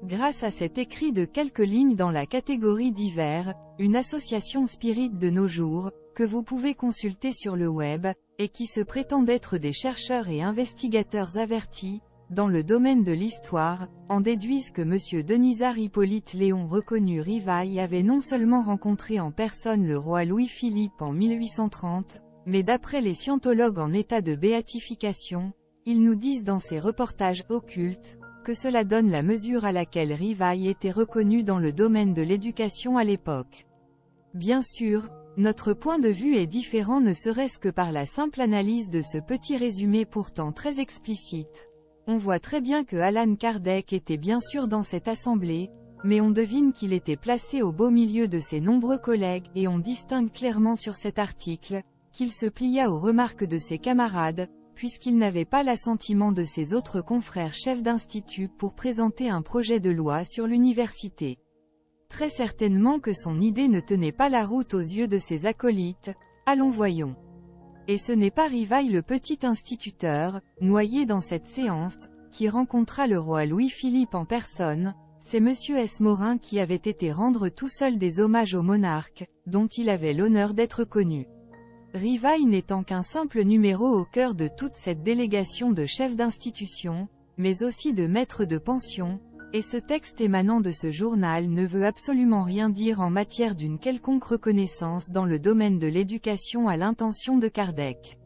Grâce à cet écrit de quelques lignes dans la catégorie divers, une association spirit de nos jours, que vous pouvez consulter sur le web, et qui se prétendent être des chercheurs et investigateurs avertis, dans le domaine de l'histoire, en déduisent que M. Denisard Hippolyte Léon reconnu Rivaille avait non seulement rencontré en personne le roi Louis-Philippe en 1830, mais d'après les scientologues en état de béatification, ils nous disent dans ces reportages occultes, que cela donne la mesure à laquelle Rivaille était reconnu dans le domaine de l'éducation à l'époque. Bien sûr, notre point de vue est différent ne serait-ce que par la simple analyse de ce petit résumé pourtant très explicite. On voit très bien que Allan Kardec était bien sûr dans cette assemblée, mais on devine qu'il était placé au beau milieu de ses nombreux collègues et on distingue clairement sur cet article, qu'il se plia aux remarques de ses camarades, puisqu'il n'avait pas l'assentiment de ses autres confrères chefs d'institut pour présenter un projet de loi sur l'université. Très certainement que son idée ne tenait pas la route aux yeux de ses acolytes, allons voyons. Et ce n'est pas Rivaille le petit instituteur, noyé dans cette séance, qui rencontra le roi Louis-Philippe en personne, C'est Monsieur S. Morin qui avait été rendre tout seul des hommages au monarque, dont il avait l'honneur d'être connu. Rivaille n'étant qu'un simple numéro au cœur de toute cette délégation de chefs d'institution, mais aussi de maîtres de pension, et ce texte émanant de ce journal ne veut absolument rien dire en matière d'une quelconque reconnaissance dans le domaine de l'éducation à l'intention de Kardec.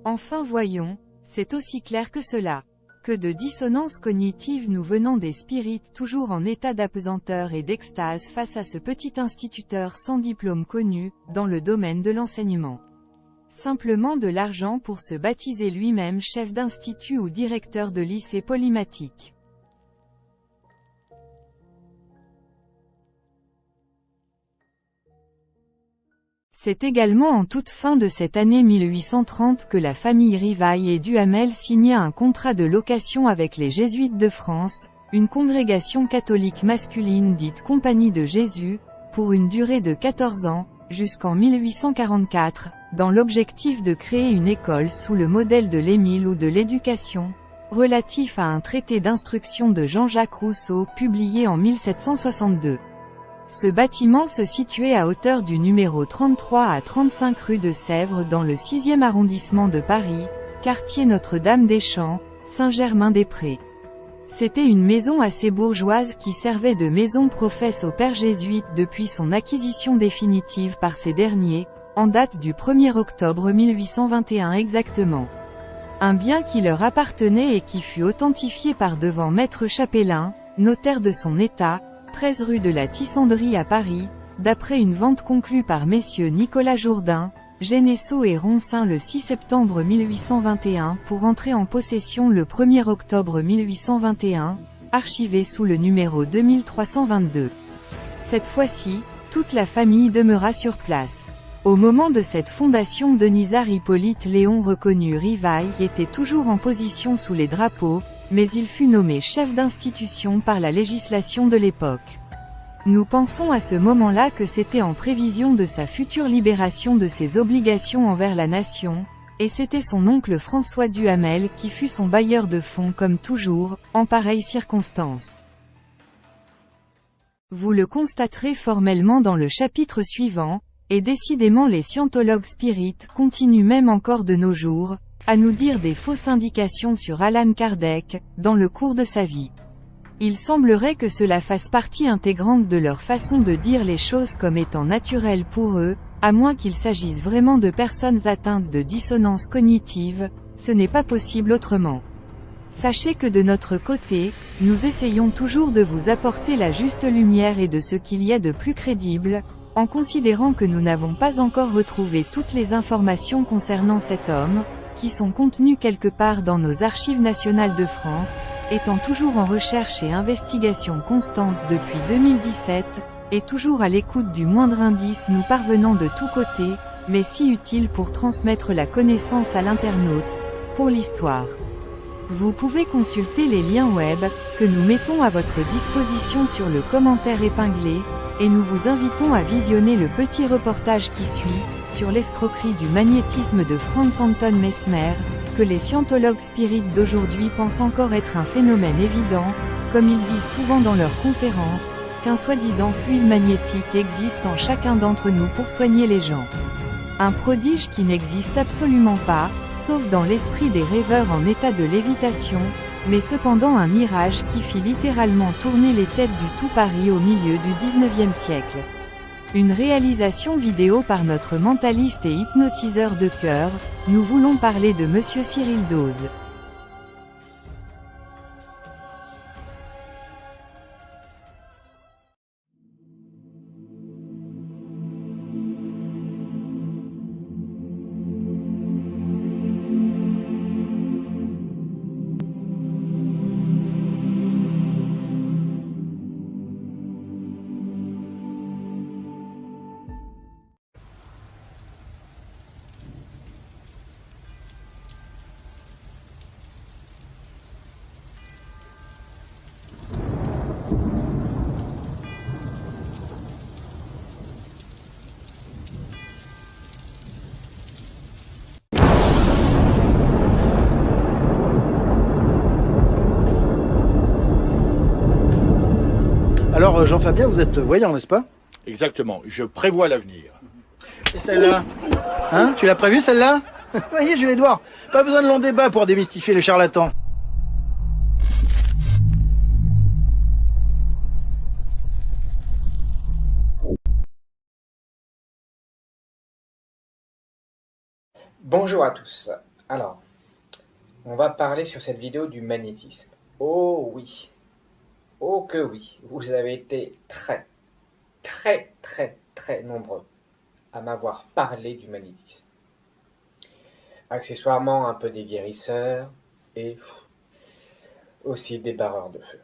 Enfin voyons, c'est aussi clair que cela. Que de dissonances cognitives nous venant des spirites toujours en état d'apesanteur et d'extase face à ce petit instituteur sans diplôme connu, dans le domaine de l'enseignement. Simplement de l'argent pour se baptiser lui-même chef d'institut ou directeur de lycée polymatique. C'est également en toute fin de cette année 1830 que la famille Rivaille et Duhamel signa un contrat de location avec les Jésuites de France, une congrégation catholique masculine dite Compagnie de Jésus, pour une durée de 14 ans, jusqu'en 1844, dans l'objectif de créer une école sous le modèle de l'Émile ou de l'Éducation, relatif à un traité d'instruction de Jean-Jacques Rousseau publié en 1762. Ce bâtiment se situait à hauteur du numéro 33 à 35 rue de Sèvres dans le 6e arrondissement de Paris, quartier Notre-Dame-des-Champs, Saint-Germain-des-Prés. C'était une maison assez bourgeoise qui servait de maison professe aux pères jésuites depuis son acquisition définitive par ces derniers, en date du 1er octobre 1821 exactement. Un bien qui leur appartenait et qui fut authentifié par devant maître Chapelain, notaire de son état, 13 rue de la Tissonderie à Paris, d'après une vente conclue par messieurs Nicolas Jourdain, Genesot et Roncin le 6 septembre 1821 pour entrer en possession le 1er octobre 1821, archivé sous le numéro 2322. Cette fois-ci, toute la famille demeura sur place. Au moment de cette fondation, Denisard Hippolyte Léon reconnu Rivaille était toujours en position sous les drapeaux, mais il fut nommé chef d'institution par la législation de l'époque. Nous pensons à ce moment-là que c'était en prévision de sa future libération de ses obligations envers la nation, et c'était son oncle François Duhamel qui fut son bailleur de fonds comme toujours, en pareilles circonstances. Vous le constaterez formellement dans le chapitre suivant, et décidément les scientologues spirites continuent même encore de nos jours, à nous dire des fausses indications sur Allan Kardec, dans le cours de sa vie. Il semblerait que cela fasse partie intégrante de leur façon de dire les choses comme étant naturelles pour eux, à moins qu'il s'agisse vraiment de personnes atteintes de dissonance cognitive, ce n'est pas possible autrement. Sachez que de notre côté, nous essayons toujours de vous apporter la juste lumière et de ce qu'il y a de plus crédible, en considérant que nous n'avons pas encore retrouvé toutes les informations concernant cet homme, qui sont contenus quelque part dans nos archives nationales de France, étant toujours en recherche et investigation constante depuis 2017, et toujours à l'écoute du moindre indice nous parvenant de tous côtés, mais si utile pour transmettre la connaissance à l'internaute, pour l'histoire. Vous pouvez consulter les liens web, que nous mettons à votre disposition sur le commentaire épinglé, et nous vous invitons à visionner le petit reportage qui suit, sur l'escroquerie du magnétisme de Franz Anton Mesmer, que les scientologues spirites d'aujourd'hui pensent encore être un phénomène évident, comme ils disent souvent dans leurs conférences, qu'un soi-disant fluide magnétique existe en chacun d'entre nous pour soigner les gens. Un prodige qui n'existe absolument pas, sauf dans l'esprit des rêveurs en état de lévitation, mais cependant un mirage qui fit littéralement tourner les têtes du tout Paris au milieu du XIXe siècle. Une réalisation vidéo par notre mentaliste et hypnotiseur de cœur, nous voulons parler de Monsieur Cyril Dose. Alors, Jean-Fabien, vous êtes voyant, n'est-ce pas? Exactement, je prévois l'avenir. Et celle-là? Hein? Tu l'as prévue, celle-là? Voyez, Jules Edouard, pas besoin de long débat pour démystifier les charlatans. Bonjour à tous. Alors, on va parler sur cette vidéo du magnétisme. Oh oui, oh que oui, vous avez été très nombreux à m'avoir parlé du magnétisme. Accessoirement un peu des guérisseurs et aussi des barreurs de feu.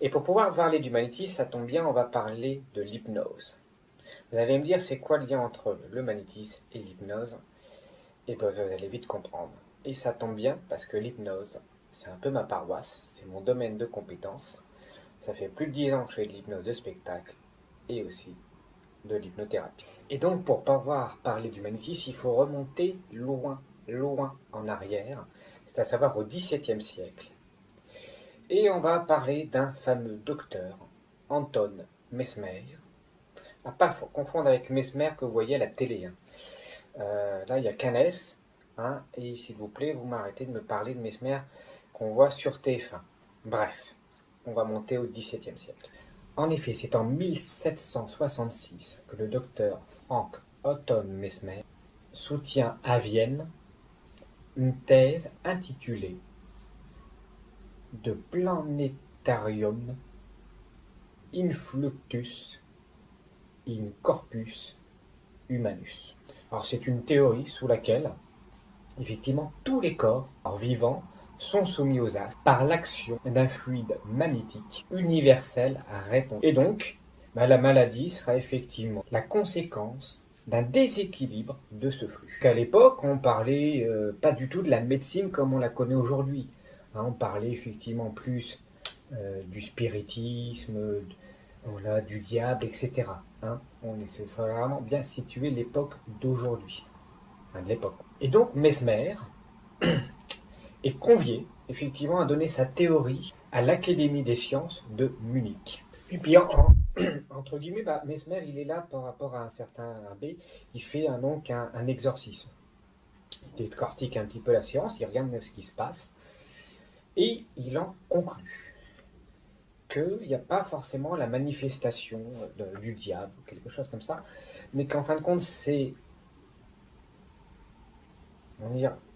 Et pour pouvoir parler du magnétisme, ça tombe bien, on va parler de l'hypnose. Vous allez me dire c'est quoi le lien entre le magnétisme et l'hypnose? Et bien vous allez vite comprendre. Et ça tombe bien parce que l'hypnose, c'est un peu ma paroisse, c'est mon domaine de compétence. Ça fait plus de 10 ans que je fais de l'hypnose de spectacle et aussi de l'hypnothérapie. Et donc pour pouvoir parler du magnétisme, il faut remonter loin en arrière, c'est à savoir au XVIIe siècle. Et on va parler d'un fameux docteur, Anton Mesmer. À pas confondre avec Mesmer que vous voyez à la télé. Là, il y a qu'un S. Hein, et s'il vous plaît, vous m'arrêtez de me parler de Mesmer qu'on voit sur TF1. Bref, on va monter au XVIIe siècle. En effet, c'est en 1766 que le docteur Frank Otto Mesmer soutient à Vienne une thèse intitulée De Planetarium Influctus in Corpus Humanus. Alors c'est une théorie sous laquelle, effectivement, tous les corps vivants sont soumis aux astres par l'action d'un fluide magnétique universel à répondre. Et donc, la maladie sera effectivement la conséquence d'un déséquilibre de ce flux. Qu'à l'époque, on parlait pas du tout de la médecine comme on la connaît aujourd'hui. Hein, on parlait effectivement plus du spiritisme, du diable, etc. Hein, il faut vraiment bien situer l'époque d'aujourd'hui. Hein, de l'époque. Et donc Mesmer est convié effectivement à donner sa théorie à l'Académie des sciences de Munich. Et puis entre guillemets, Mesmer il est là par rapport à un certain abbé qui fait donc un exorcisme. Il décortique un petit peu la science, il regarde ce qui se passe et il en conclut qu'il n'y a pas forcément la manifestation du diable ou quelque chose comme ça, mais qu'en fin de compte c'est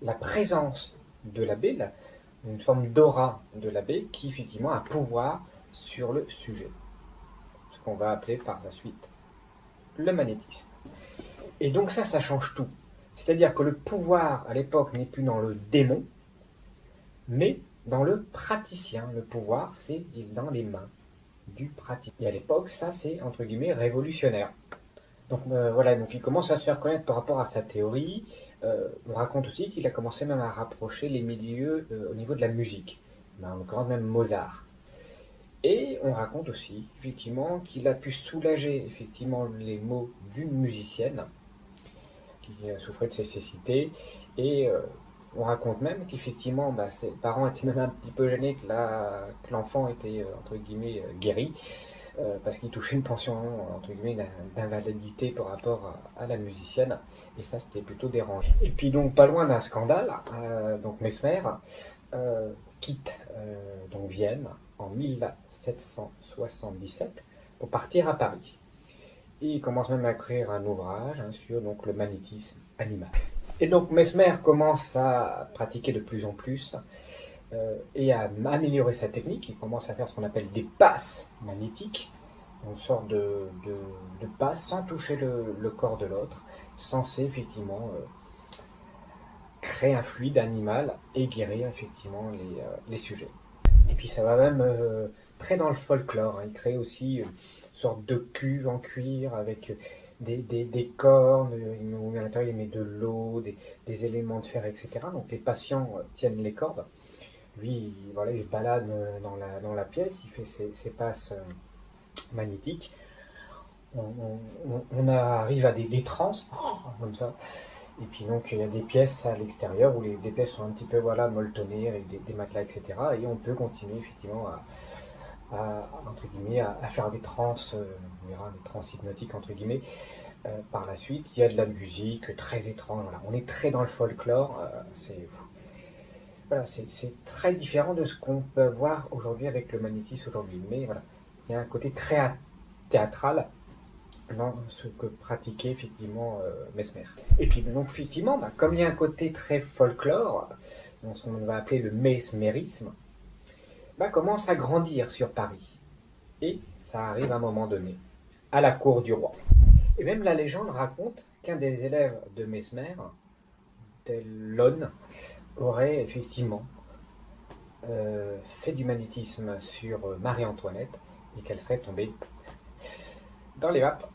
la présence de l'abbé, une forme d'aura de l'abbé qui effectivement a un pouvoir sur le sujet. Ce qu'on va appeler par la suite le magnétisme. Et donc ça change tout. C'est-à-dire que le pouvoir à l'époque n'est plus dans le démon, mais dans le praticien. Le pouvoir, c'est dans les mains du praticien. Et à l'époque, ça c'est entre guillemets révolutionnaire. Donc voilà, donc il commence à se faire connaître par rapport à sa théorie. On raconte aussi qu'il a commencé même à rapprocher les milieux au niveau de la musique, en l'occurrence même Mozart. Et on raconte aussi effectivement qu'il a pu soulager effectivement les maux d'une musicienne qui souffrait de cécité. Et on raconte même qu'effectivement ses parents étaient même un petit peu gênés que l'enfant était entre guillemets guéri. Parce qu'il touchait une pension entre guillemets d'invalidité par rapport à la musicienne, et ça c'était plutôt dérangeant. Et puis donc pas loin d'un scandale, donc Mesmer quitte donc Vienne en 1777 pour partir à Paris. Et il commence même à écrire un ouvrage sur donc, le magnétisme animal. Et donc Mesmer commence à pratiquer de plus en plus et à améliorer sa technique. Il commence à faire ce qu'on appelle des passes magnétiques, une sorte de passe sans toucher le corps de l'autre, censé effectivement créer un fluide animal et guérir effectivement les sujets. Et puis ça va même très dans le folklore. Hein. Il crée aussi une sorte de cuve en cuir avec des cornes, où à l'intérieur il met de l'eau, des éléments de fer, etc. Donc les patients tiennent les cordes. Lui, il se balade dans la pièce, il fait ses passes magnétiques. On arrive à des transes, comme ça. Et puis donc il y a des pièces à l'extérieur où les pièces sont un petit peu molletonnées avec des matelas, etc. Et on peut continuer effectivement entre guillemets, à faire des trans, on verra des trans hypnotiques entre guillemets, par la suite. Il y a de la musique très étrange, voilà. On est très dans le folklore, voilà, c'est très différent de ce qu'on peut voir aujourd'hui avec le magnétisme aujourd'hui. Mais voilà, il y a un côté très théâtral dans ce que pratiquait effectivement Mesmer. Et puis donc effectivement, comme il y a un côté très folklore, dans ce qu'on va appeler le mesmérisme, commence à grandir sur Paris. Et ça arrive à un moment donné, à la cour du roi. Et même la légende raconte qu'un des élèves de Mesmer, Telon, aurait effectivement fait du magnétisme sur Marie-Antoinette et qu'elle serait tombée dans les vapes.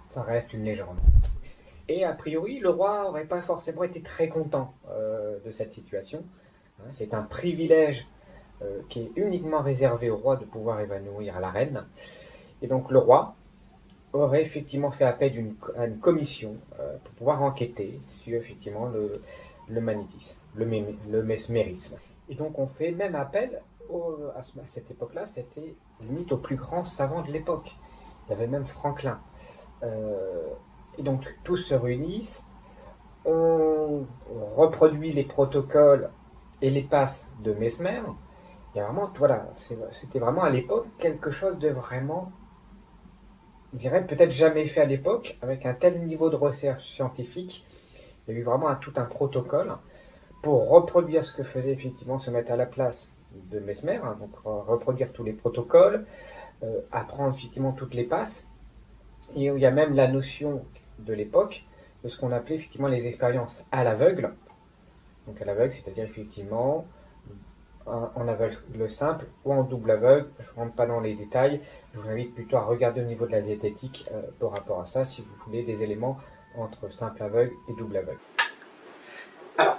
Ça reste une légende. Et a priori, le roi n'aurait pas forcément été très content de cette situation. C'est un privilège qui est uniquement réservé au roi de pouvoir évanouir la reine. Et donc le roi aurait effectivement fait appel à une commission pour pouvoir enquêter sur effectivement le magnétisme, le mesmérisme. Et donc on fait même appel, à cette époque-là, c'était limite aux plus grands savants de l'époque. Il y avait même Franklin. Et donc tous se réunissent, on reproduit les protocoles et les passes de Mesmer. Il y a vraiment, voilà, c'était vraiment à l'époque quelque chose de vraiment, je dirais peut-être jamais fait à l'époque, avec un tel niveau de recherche scientifique. Il y a eu vraiment tout un protocole pour reproduire ce que faisait effectivement se mettre à la place de Mesmer, donc reproduire tous les protocoles, apprendre effectivement toutes les passes. Et il y a même la notion de l'époque de ce qu'on appelait effectivement les expériences à l'aveugle. Donc à l'aveugle, c'est-à-dire effectivement en aveugle simple ou en double aveugle. Je ne rentre pas dans les détails. Je vous invite plutôt à regarder au niveau de la zététique par rapport à ça, si vous voulez des éléments entre simple aveugle et double aveugle. Alors,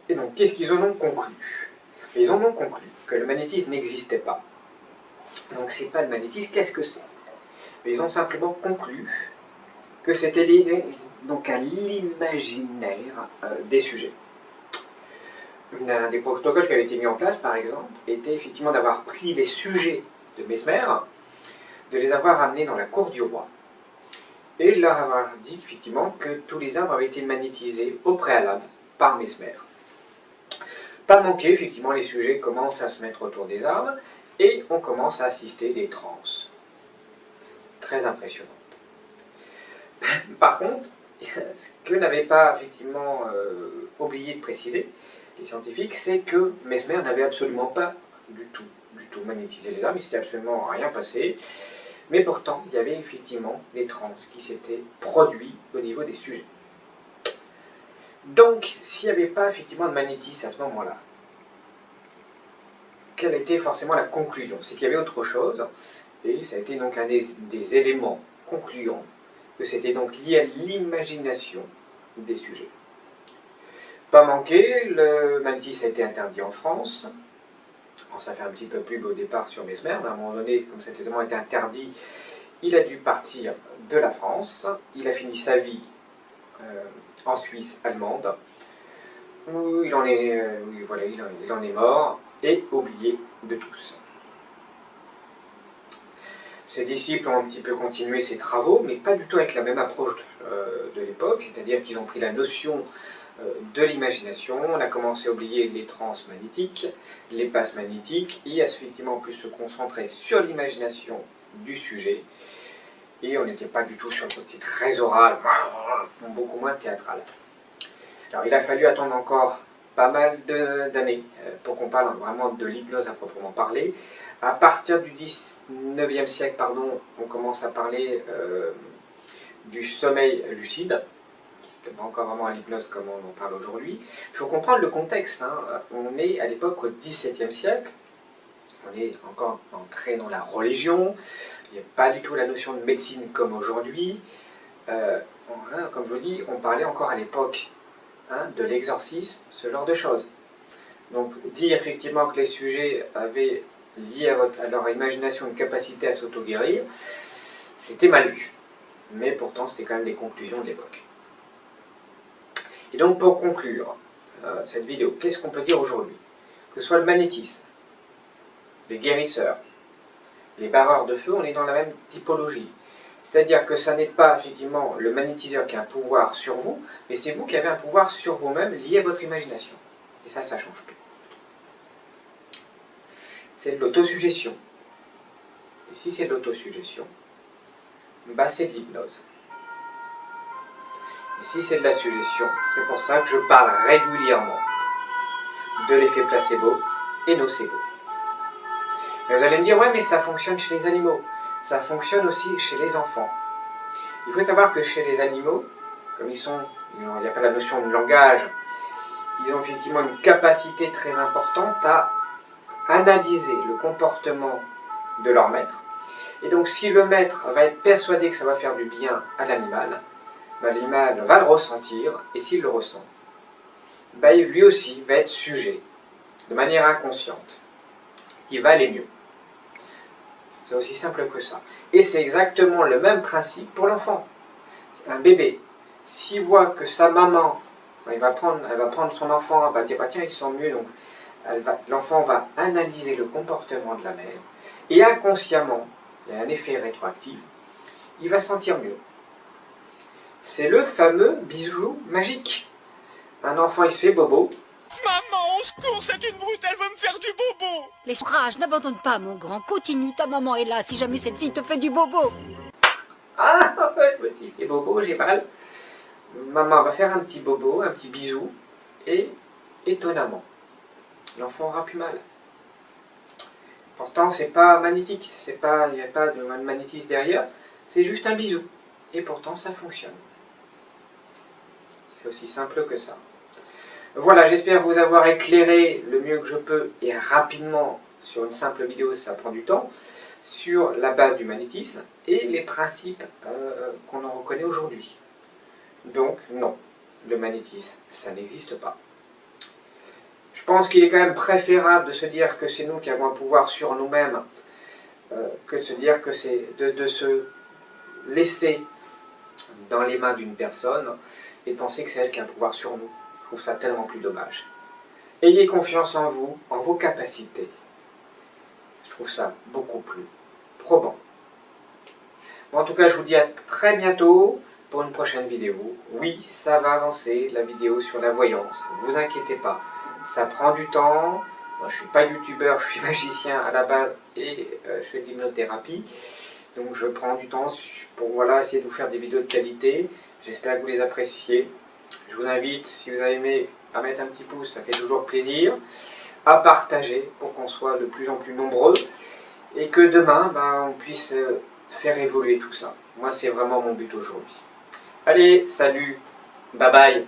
et donc, qu'est-ce qu'ils en ont conclu? Ils en ont conclu que le magnétisme n'existait pas. Donc, c'est pas le magnétisme, qu'est-ce que c'est? Ils ont simplement conclu que c'était donc à l'imaginaire des sujets. Un des protocoles qui avait été mis en place, par exemple, était effectivement d'avoir pris les sujets de Mesmer, de les avoir amenés dans la cour du roi, et de leur avoir dit effectivement que tous les arbres avaient été magnétisés au préalable par Mesmer. Pas manqué, effectivement, les sujets commencent à se mettre autour des arbres, et on commence à assister des transes. Très impressionnantes. Par contre, ce que n'avaient pas effectivement oublié de préciser les scientifiques, c'est que Mesmer n'avait absolument pas du tout magnétisé les arbres, il ne s'était absolument rien passé, mais pourtant il y avait effectivement des trans qui s'étaient produits au niveau des sujets. Donc, s'il n'y avait pas effectivement de magnétisme à ce moment-là, quelle était forcément la conclusion? C'est qu'il y avait autre chose, et ça a été donc un des éléments concluants, que c'était donc lié à l'imagination des sujets. Pas manqué, le magnétisme a été interdit en France. Alors, ça fait un petit peu pub au départ sur Mesmer, mais à un moment donné, comme c'était tellement été interdit, il a dû partir de la France. Il a fini sa vie en Suisse allemande, où il en est mort et oublié de tous. Ses disciples ont un petit peu continué ses travaux, mais pas du tout avec la même approche de l'époque, c'est-à-dire qu'ils ont pris la notion de l'imagination, on a commencé à oublier les trans magnétiques, les passes magnétiques, et à effectivement plus se concentrer sur l'imagination du sujet, et on n'était pas du tout sur le côté très oral, beaucoup moins théâtral. Alors il a fallu attendre encore pas mal d'années pour qu'on parle vraiment de l'hypnose à proprement parler. À partir du 19e siècle, on commence à parler du sommeil lucide. C'est pas encore vraiment à l'hypnose comme on en parle aujourd'hui. Il faut comprendre le contexte. On est à l'époque au XVIIe siècle. On est encore entré dans la religion. Il n'y a pas du tout la notion de médecine comme aujourd'hui. Comme je vous dis, on parlait encore à l'époque de l'exorcisme, ce genre de choses. Donc dire effectivement que les sujets avaient lié à leur imagination une capacité à s'auto-guérir, c'était mal vu. Mais pourtant, c'était quand même des conclusions de l'époque. Et donc pour conclure cette vidéo, qu'est-ce qu'on peut dire aujourd'hui? Que ce soit le magnétisme, les guérisseurs, les barreurs de feu, on est dans la même typologie. C'est-à-dire que ça n'est pas effectivement le magnétiseur qui a un pouvoir sur vous, mais c'est vous qui avez un pouvoir sur vous-même lié à votre imagination. Et ça change tout. C'est de l'autosuggestion. Et si c'est de l'autosuggestion, bah c'est de l'hypnose. Et si c'est de la suggestion, c'est pour ça que je parle régulièrement de l'effet placebo et nocebo. Et vous allez me dire, ouais, mais ça fonctionne chez les animaux. Ça fonctionne aussi chez les enfants. Il faut savoir que chez les animaux, comme il n'y a pas la notion de langage, ils ont effectivement une capacité très importante à analyser le comportement de leur maître. Et donc si le maître va être persuadé que ça va faire du bien à l'animal, l'animal va le ressentir, et s'il le ressent, lui aussi va être sujet, de manière inconsciente. Il va aller mieux. C'est aussi simple que ça. Et c'est exactement le même principe pour l'enfant. Un bébé, s'il voit que sa maman, elle va prendre son enfant, elle va dire, tiens, il se sent mieux, donc l'enfant va analyser le comportement de la mère, et inconsciemment, il y a un effet rétroactif, il va sentir mieux. C'est le fameux bisou magique. Un enfant, il se fait bobo. Maman, au secours, c'est une brute, elle veut me faire du bobo. Les courage, n'abandonne pas, mon grand. Continue, ta maman est là si jamais cette fille te fait du bobo. Ah, en fait, je me suis fait bobo, j'ai mal. Maman va faire un petit bobo, un petit bisou, et étonnamment, l'enfant aura plus mal. Pourtant, c'est pas magnétique, il n'y a pas de magnétisme derrière, c'est juste un bisou. Et pourtant, ça fonctionne. C'est aussi simple que ça. Voilà, j'espère vous avoir éclairé le mieux que je peux et rapidement sur une simple vidéo, ça prend du temps, sur la base du magnétisme et les principes qu'on en reconnaît aujourd'hui. Donc non, le magnétisme, ça n'existe pas. Je pense qu'il est quand même préférable de se dire que c'est nous qui avons un pouvoir sur nous-mêmes que de se dire que c'est de se laisser dans les mains d'une personne et de penser que c'est elle qui a un pouvoir sur nous. Je trouve ça tellement plus dommage. Ayez confiance en vous, en vos capacités. Je trouve ça beaucoup plus probant. Bon, en tout cas, je vous dis à très bientôt pour une prochaine vidéo. Oui, ça va avancer, la vidéo sur la voyance. Ne vous inquiétez pas, ça prend du temps. Moi, je ne suis pas youtubeur, je suis magicien à la base et je fais de l'hypnothérapie. Donc je prends du temps pour essayer de vous faire des vidéos de qualité. J'espère que vous les appréciez. Je vous invite, si vous avez aimé, à mettre un petit pouce, ça fait toujours plaisir. À partager pour qu'on soit de plus en plus nombreux. Et que demain, on puisse faire évoluer tout ça. Moi, c'est vraiment mon but aujourd'hui. Allez, salut, bye bye.